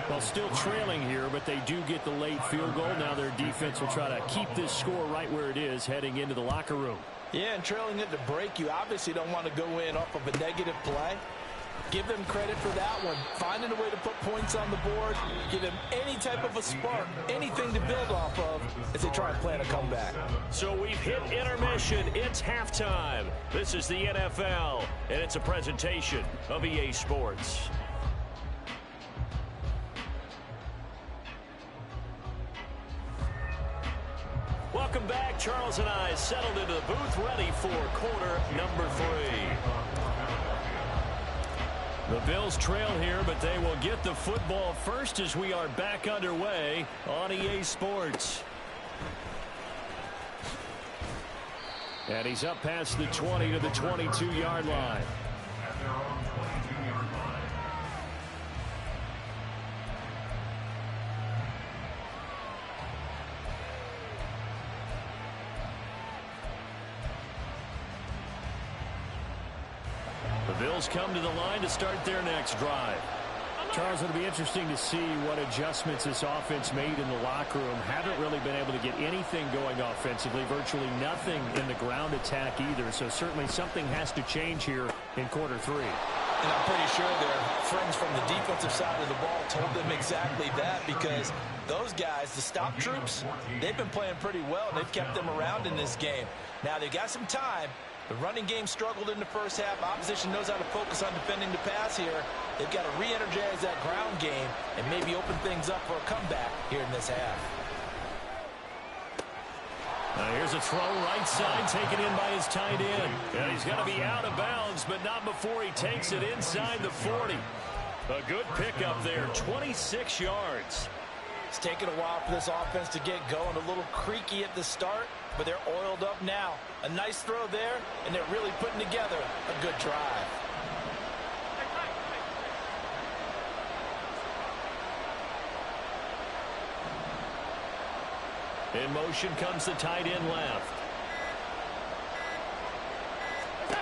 Well, still trailing here, but they do get the late field goal. Now their defense will try to keep this score right where it is heading into the locker room. Yeah, and trailing it to break, you obviously don't want to go in off of a negative play. Give them credit for that one. Finding a way to put points on the board, give them any type of a spark, anything to build off of as they try and plan a comeback. So we've hit intermission. It's halftime. This is the NFL, and it's a presentation of EA Sports. Welcome back. Charles and I settled into the booth, ready for quarter number 3. The Bills trail here, but they will get the football first as we are back underway on EA Sports. And he's up past the 20 to the 22-yard line. At their own 22-yard line. The Bills come to the line to start their next drive. Charles, it'll be interesting to see what adjustments this offense made in the locker room. Haven't really been able to get anything going offensively, virtually nothing in the ground attack either. So certainly something has to change here in quarter 3. And I'm pretty sure their friends from the defensive side of the ball told them exactly that, because those guys, the stop troops, they've been playing pretty well, and they've kept them around in this game. Now, they've got some time. The running game struggled in the first half. Opposition knows how to focus on defending the pass here. They've got to re-energize that ground game and maybe open things up for a comeback here in this half. Now here's a throw right side, taken in by his tight end. And he's going to be out of bounds, but not before he takes it inside the 40. A good pickup there, 26 yards. It's taken a while for this offense to get going. A little creaky at the start, but they're oiled up now. A nice throw there, and they're really putting together a good drive. In motion comes the tight end left.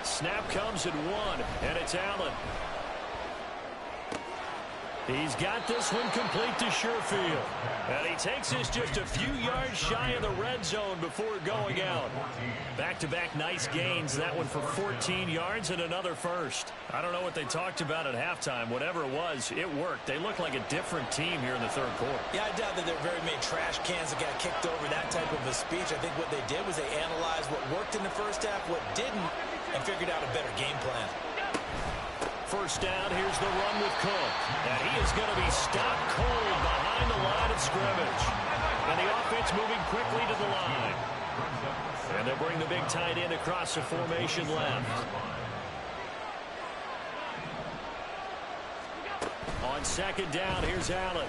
Snap comes at 1, and it's Allen. He's got this one complete to Sherfield. And he takes this just a few yards shy of the red zone before going out. Back-to-back nice gains. That one for 14 yards and another first. I don't know what they talked about at halftime. Whatever it was, it worked. They look like a different team here in the third quarter. Yeah, I doubt that there are very many trash cans that got kicked over, that type of a speech. I think what they did was they analyzed what worked in the first half, what didn't, and figured out a better game plan. First down, here's the run with Cook. And he is going to be stopped cold behind the line of scrimmage. And the offense moving quickly to the line. And they'll bring the big tight end across the formation left. On second down, here's Allen.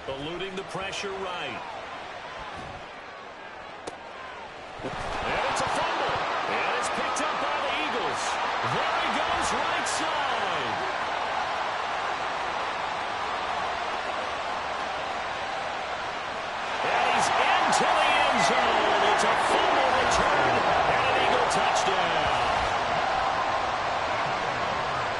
Eluding the pressure right. And it's a fumble. And it's picked up by the Eagles. There he goes, right side. And he's into the end zone. It's a fumble return and an Eagle touchdown.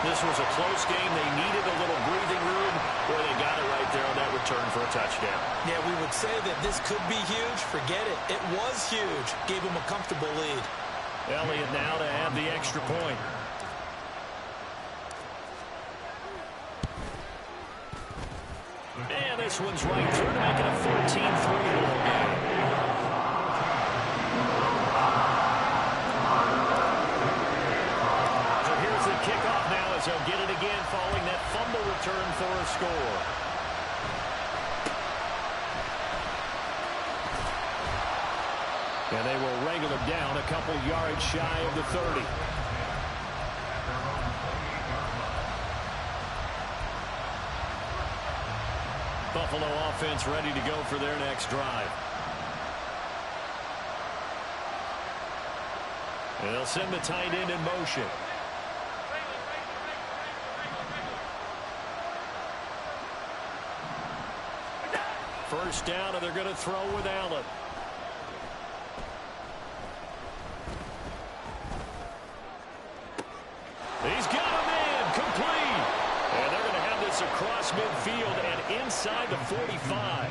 This was a close game. They needed a little breathing room. Boy, they got it right there on that return for a touchdown. Yeah, we would say that this could be huge. Forget it. It was huge. Gave them a comfortable lead. Elliott now to have the extra point. And this one's right through to make it a 14-3 ball game. So here's the kickoff now as they'll get it again following that fumble return for a score. And they will wrangle him down a couple yards shy of the 30. Buffalo offense ready to go for their next drive. And they'll send the tight end in motion. First down, and they're going to throw with Allen. He's got him in, complete. And they're going to have this across midfield and inside the 45.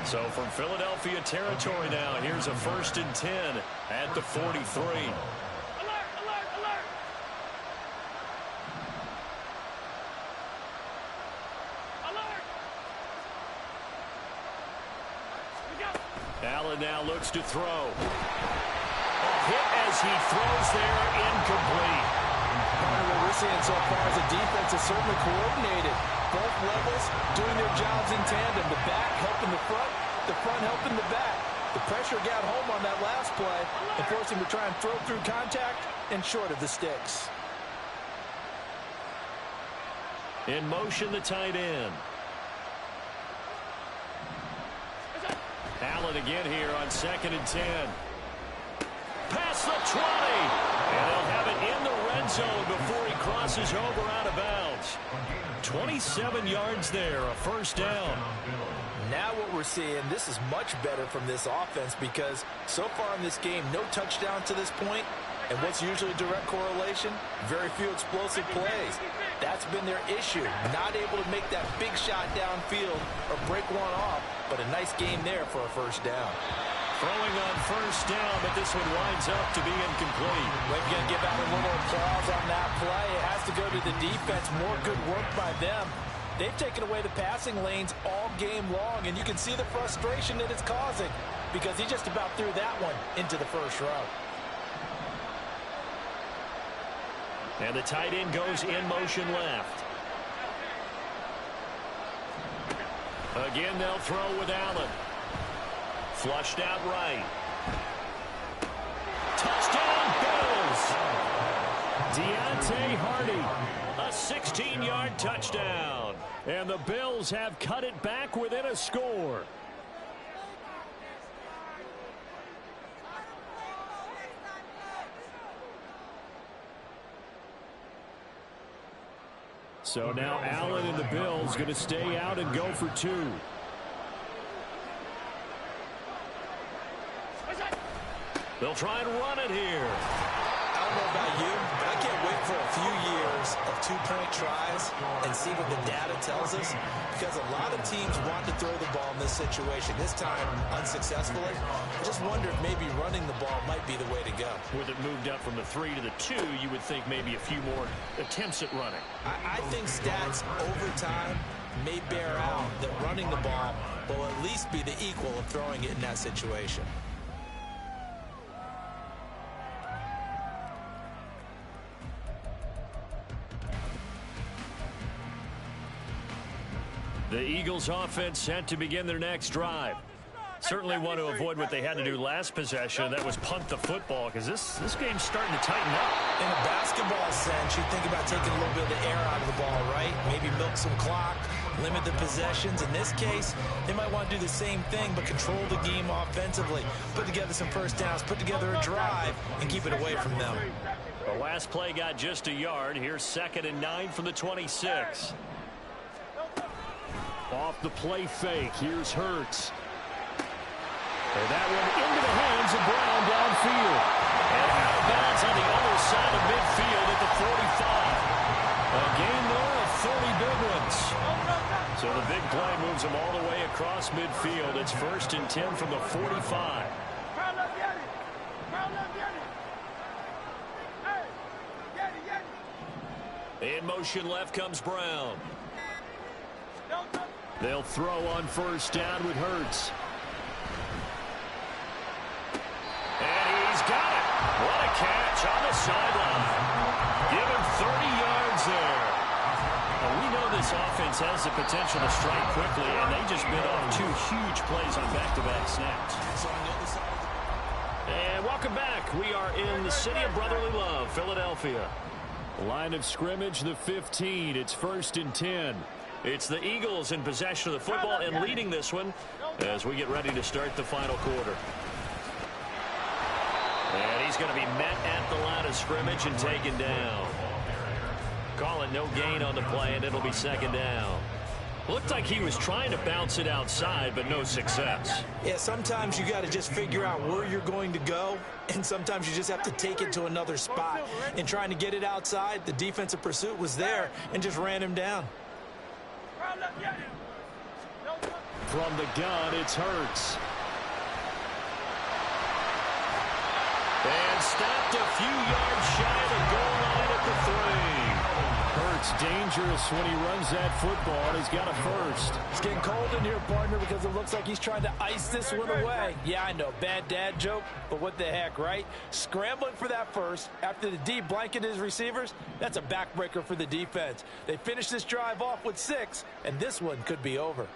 So from Philadelphia territory now, here's a 1st and 10 at the 43. Allen now looks to throw. Hit as he throws there, incomplete. What we're seeing so far is the defense is certainly coordinated. Both levels doing their jobs in tandem. The back helping the front helping the back. The pressure got home on that last play and forced him to try and throw through contact and short of the sticks. In motion, the tight end. Allen again here on 2nd and 10. Past the 20. And they'll have it in the red zone before he crosses over out of bounds. 27 yards there, a first down. Now what we're seeing, this is much better from this offense because so far in this game, no touchdown to this point. And what's usually a direct correlation? Very few explosive plays. That's been their issue. Not able to make that big shot downfield or break one off, but a nice game there for a first down. Throwing on first down, but this one winds up to be incomplete. We're going to give out a little applause on that play. It has to go to the defense. More good work by them. They've taken away the passing lanes all game long, and you can see the frustration that it's causing because he just about threw that one into the first row. And the tight end goes in motion left. Again, they'll throw with Allen. Flushed out right. Touchdown, Bills! Deontay Hardy, a 16-yard touchdown. And the Bills have cut it back within a score. So now Allen and the Bills going to stay out and go for 2. They'll try and run it here. I don't know about you, but I can't wait for a few years of 2-point tries and see what the data tells us, because a lot of teams want to throw the ball in this situation. This time, unsuccessfully. I just wonder if maybe running the ball might be the way to go. With it moved up from the 3 to the 2, you would think maybe a few more attempts at running. I think stats over time may bear out that running the ball will at least be the equal of throwing it in that situation. The Eagles offense set to begin their next drive. Certainly want to avoid what they had to do last possession. That was punt the football, because this game's starting to tighten up. In a basketball sense, you think about taking a little bit of the air out of the ball, right? Maybe milk some clock, limit the possessions. In this case, they might want to do the same thing, but control the game offensively. Put together some first downs, put together a drive, and keep it away from them. The last play got just a yard. Here's 2nd and 9 from the 26. Off the play fake. Here's Hurts. And that one into the hands of Brown downfield. And out of bounds on the other side of midfield at the 45. A gain there of 30 big ones. So the big play moves them all the way across midfield. It's 1st and 10 from the 45. In motion left comes Brown. They'll throw on first down with Hurts. And he's got it. What a catch on the sideline. Give him 30 yards there. Well, we know this offense has the potential to strike quickly, and they just bit off 2 huge plays on back-to-back snaps. And welcome back. We are in the city of brotherly love, Philadelphia. Line of scrimmage, the 15. It's 1st and 10. It's the Eagles in possession of the football and leading this one as we get ready to start the final quarter. And he's going to be met at the line of scrimmage and taken down. Call it no gain on the play, and it'll be 2nd down. Looked like he was trying to bounce it outside, but no success. Yeah, sometimes you got to just figure out where you're going to go, and sometimes you just have to take it to another spot. In trying to get it outside, the defensive pursuit was there and just ran him down. From the gun, it's Hurts. And stopped a few yards shy of the goal line at the 3. It's dangerous when he runs that football. He's got a first. It's getting cold in here, partner, because it looks like he's trying to ice this one away. Yeah, I know, bad dad joke, but what the heck, right? Scrambling for that first after the D blanketed his receivers, that's a backbreaker for the defense. They finished this drive off with 6, and this one could be over.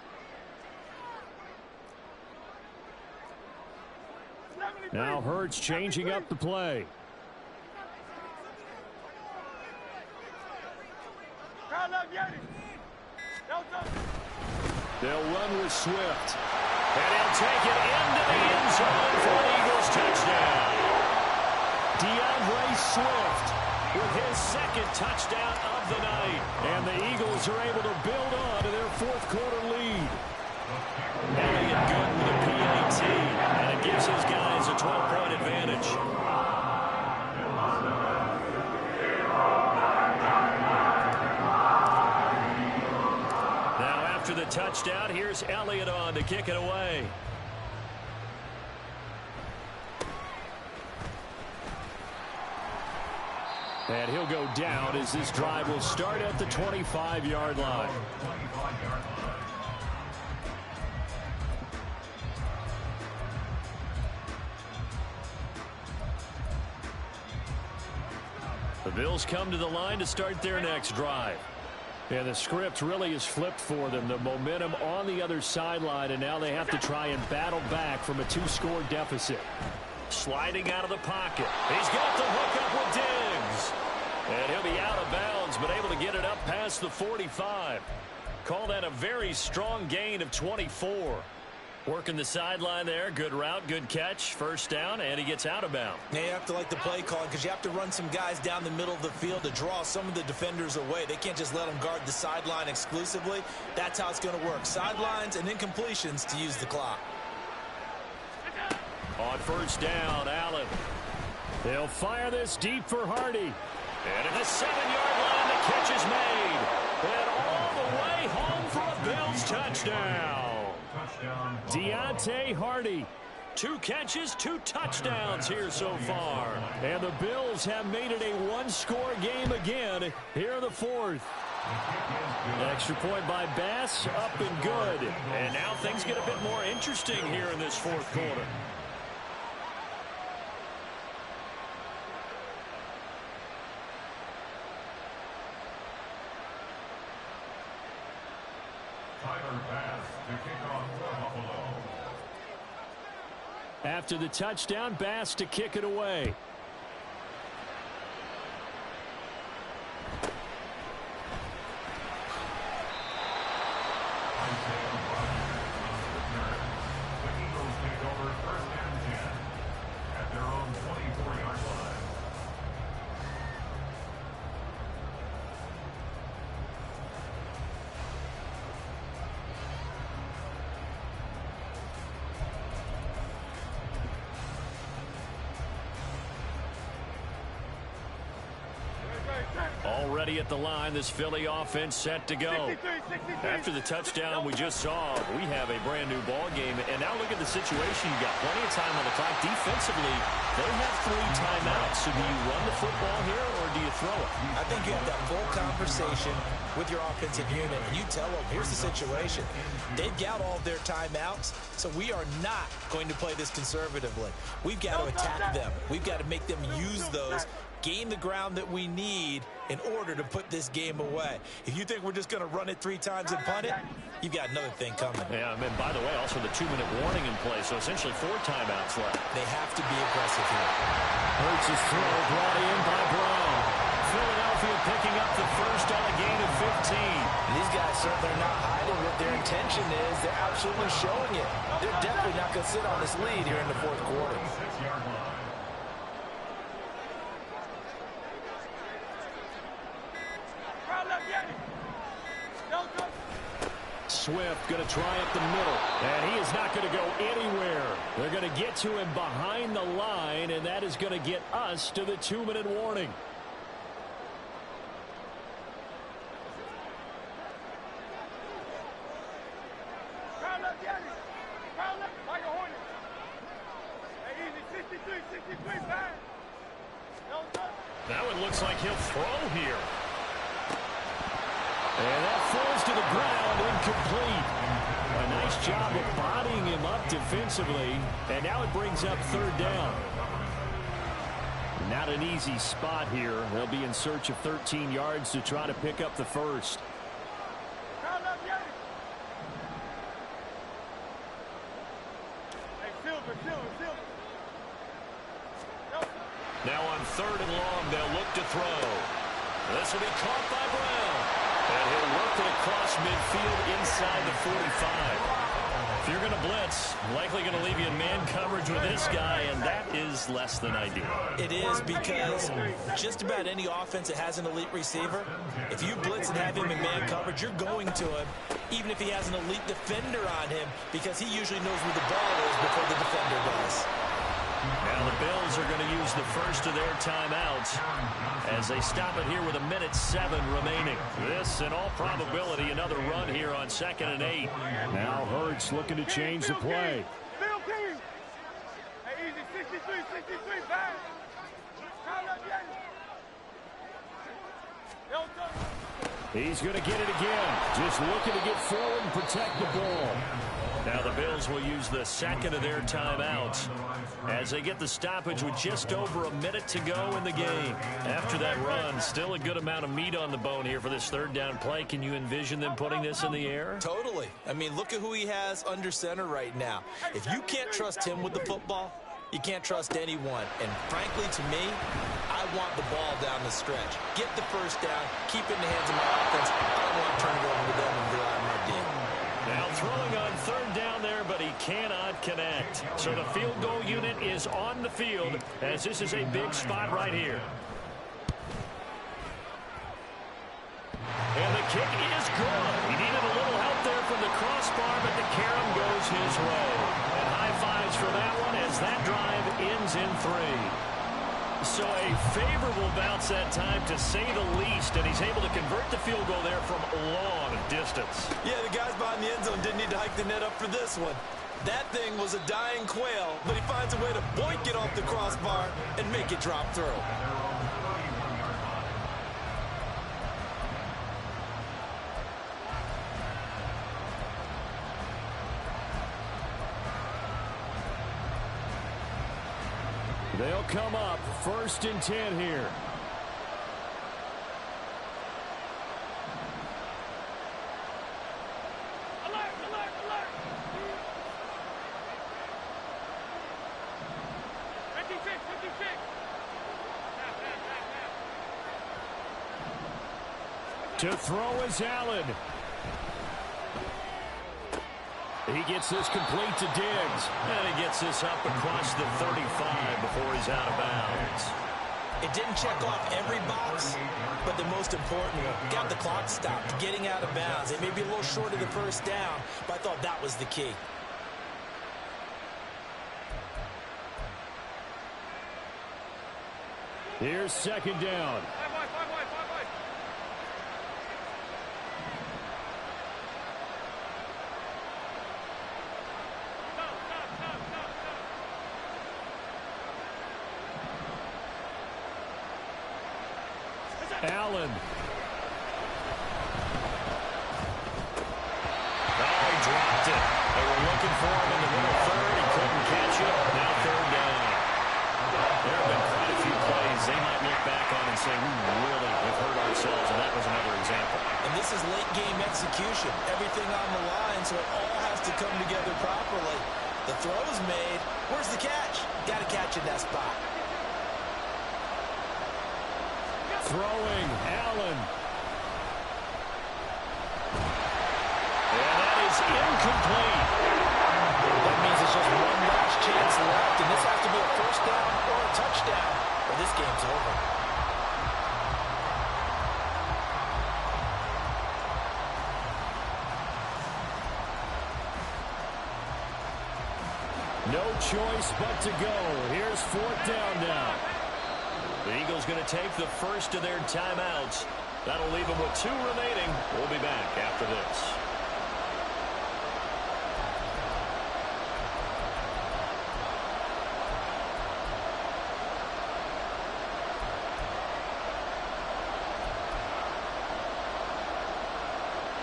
Now Hurts changing up the play. They'll run with Swift. And he'll take it into the end zone for an Eagles touchdown. DeAndre Swift with his second touchdown of the night. And the Eagles are able to build on to their fourth quarter lead. Elliott good with a PAT. And it gives his guys a 12-point advantage. After the touchdown, here's Elliott on to kick it away. And he'll go down as this drive will start at the 25-yard line. The Bills come to the line to start their next drive. And the script really is flipped for them. The momentum on the other sideline, and now they have to try and battle back from a 2-score deficit. Sliding out of the pocket. He's got the hook up with Diggs. And he'll be out of bounds, but able to get it up past the 45. Call that a very strong gain of 24. Working the sideline there. Good route, good catch. First down, and he gets out of bounds. Now you have to like the play call because you have to run some guys down the middle of the field to draw some of the defenders away. They can't just let them guard the sideline exclusively. That's how it's going to work. Sidelines and incompletions to use the clock. On first down, Allen. They'll fire this deep for Hardy. And at the 7-yard line, the catch is made. And all the way home for a Bills touchdown. Deontay Hardy. 2 catches, 2 touchdowns here so far. And the Bills have made it a 1-score game again here in the fourth. Extra point by Bass, up and good. And now things get a bit more interesting here in this fourth quarter. After the touchdown, Bass to kick it away. Already at the line, this Philly offense set to go. After the touchdown we just saw, we have a brand new ball game. And now look at the situation. You got plenty of time on the clock. Defensively, they have 3 timeouts. So do you run the football here or do you throw it? I think you have that full conversation with your offensive unit, and you tell them, here's the situation. They've got all of their timeouts, so we are not going to play this conservatively. We've got to attack them. We've got to make them use those, gain the ground that we need in order to put this game away. If you think we're just going to run it 3 times and punt it, you've got another thing coming. Yeah, and by the way, also the 2-minute warning in play, so essentially 4 timeouts left. They have to be aggressive here. Hurts' throw brought in by Brown. Philadelphia picking up the first on a gain of 15. And these guys certainly are not hiding what their intention is. They're absolutely showing it. They're definitely not going to sit on this lead here in the fourth quarter. Swift going to try up the middle, and he is not going to go anywhere. They're going to get to him behind the line, and that is going to get us to the 2-minute warning. That one looks like he'll throw here. And that falls to the ground, incomplete. A nice job of bodying him up defensively. And now it brings up third down. Not an easy spot here. They'll be in search of 13 yards to try to pick up the first. Now on third and long, they'll look to throw. This will be caught by Brown. And he'll work it across midfield inside the 45. If you're going to blitz, likely going to leave you in man coverage with this guy, and that is less than ideal. It is, because just about any offense that has an elite receiver, if you blitz and have him in man coverage, you're going to him, even if he has an elite defender on him, because he usually knows where the ball is before the defender does. Now the Bills are going to use the first of their timeouts as they stop it here with 1:07 remaining. This, in all probability, another run here on 2nd and 8. Now Hurts looking to change the play. He's going to get it again. Just looking to get forward and protect the ball. Now the Bills will use the second of their timeouts as they get the stoppage with just over a minute to go in the game. After that run, still a good amount of meat on the bone here for this third down play. Can you envision them putting this in the air? Totally. I mean, look at who he has under center right now. If you can't trust him with the football, you can't trust anyone. And frankly, to me, I want the ball down the stretch. Get the first down, keep it in the hands of my offense. I don't want to turn it over to them and rely on my D. Now throwing on third down there, but he cannot connect. So the field goal unit is on the field as this is a big spot right here. And the kick is good. He needed a little help there from the crossbar, but the carom goes his way. And high fives for that one as that drive ends in 3. So a favorable bounce that time, to say the least, and he's able to convert the field goal there from a long distance. Yeah, the guys behind the end zone didn't need to hike the net up for this one. That thing was a dying quail, but he finds a way to boink it off the crossbar and make it drop through. They'll come up 1st and 10 here. Alert, alert, alert. 56, 56. To throw is Allen. He gets this complete to Diggs. And he gets this up across the 35 before he's out of bounds. It didn't check off every box, but the most important one, got the clock stopped, getting out of bounds. It may be a little short of the first down, but I thought that was the key. Here's 2nd down. Allen. Oh, he dropped it. They were looking for him in the middle third. He couldn't catch it. Now 3rd down. There have been quite a few plays they might look back on and say, we really have hurt ourselves, and that was another example. And this is late game execution. Everything on the line, so it all has to come together properly. The throw's made. Where's the catch? Got to catch in that spot. Throwing, Allen. And that is incomplete. That means it's just one last chance left, and this has to be a first down or a touchdown, or this game's over. No choice but to go. Here's 4th down now. The Eagles going to take the first of their timeouts. That'll leave them with 2 remaining. We'll be back after this.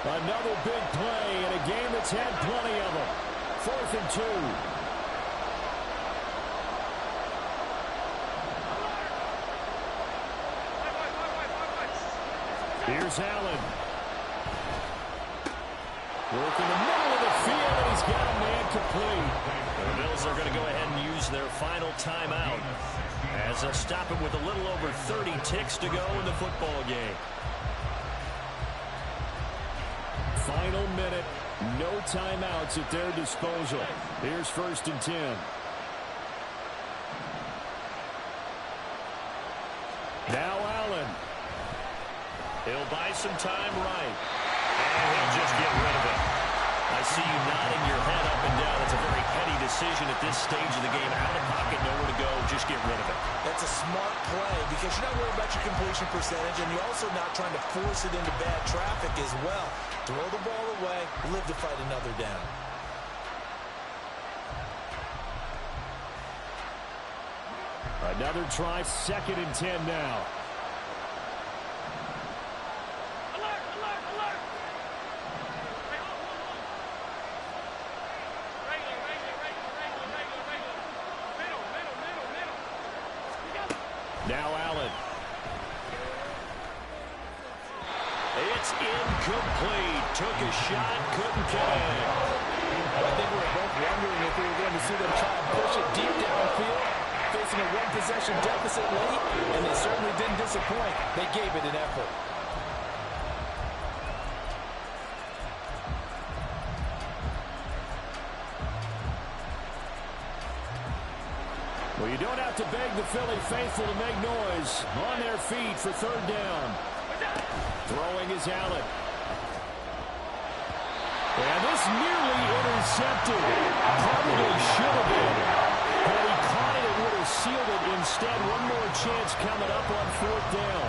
Another big play in a game that's had plenty of them. 4th and 2. Here's Allen. Working the middle of the field, and he's got a man complete. The Bills are going to go ahead and use their final timeout as they'll stop it with a little over 30 ticks to go in the football game. Final minute. No timeouts at their disposal. Here's 1st and 10. Now Allen. He'll buy some time right. And he'll just get rid of it. I see you nodding your head up and down. It's a very heady decision at this stage of the game. Out of pocket, nowhere to go. Just get rid of it. That's a smart play because you're not worried about your completion percentage, and you're also not trying to force it into bad traffic as well. Throw the ball away, live to fight another down. Another try, 2nd and 10 now. Now Allen. It's incomplete. Took a shot, couldn't connect. I think we were both wondering if we were going to see them try and push it deep downfield, facing a one-possession deficit late, and they certainly didn't disappoint. They gave it an effort. Well, you don't have to beg the Philly faithful to make noise. On their feet for 3rd down. Throwing is Allen. And this nearly intercepted. Probably should have been. Had he caught it, it would have sealed it. Instead, one more chance coming up on 4th down.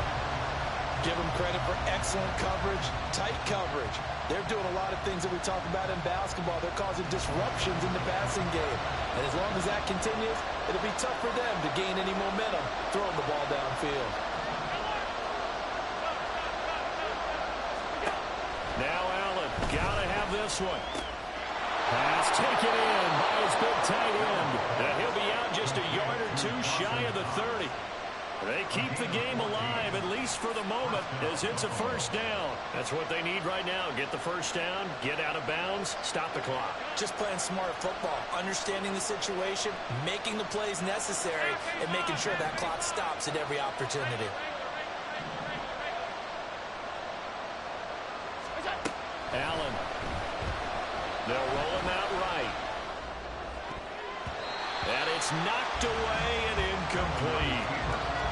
Give them credit for excellent coverage, tight coverage. They're doing a lot of things that we talk about in basketball. They're causing disruptions in the passing game. And as long as that continues, it'll be tough for them to gain any momentum throwing the ball downfield. Now Allen, gotta have this one. Pass taken in by his big tight end. And he'll be out just a yard or two shy of the 30. They keep the game alive, at least for the moment, as it's a 1st down. That's what they need right now. Get the 1st down, get out of bounds, stop the clock. Just playing smart football, understanding the situation, making the plays necessary, and making sure that clock stops at every opportunity. Allen. They'll roll him out right. And it's knocked away and incomplete.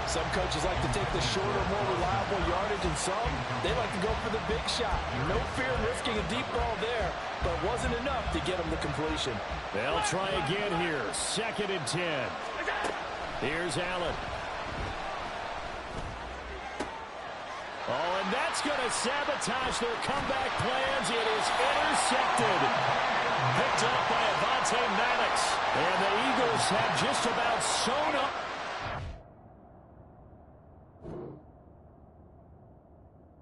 Some coaches like to take the shorter, more reliable yardage, and some, they like to go for the big shot. No fear in risking a deep ball there, but wasn't enough to get them the completion. They'll try again here. 2nd and 10. Here's Allen. Oh, and that's going to sabotage their comeback plans. It is intercepted. Picked up by Avonte Maddox. And the Eagles have just about sewn up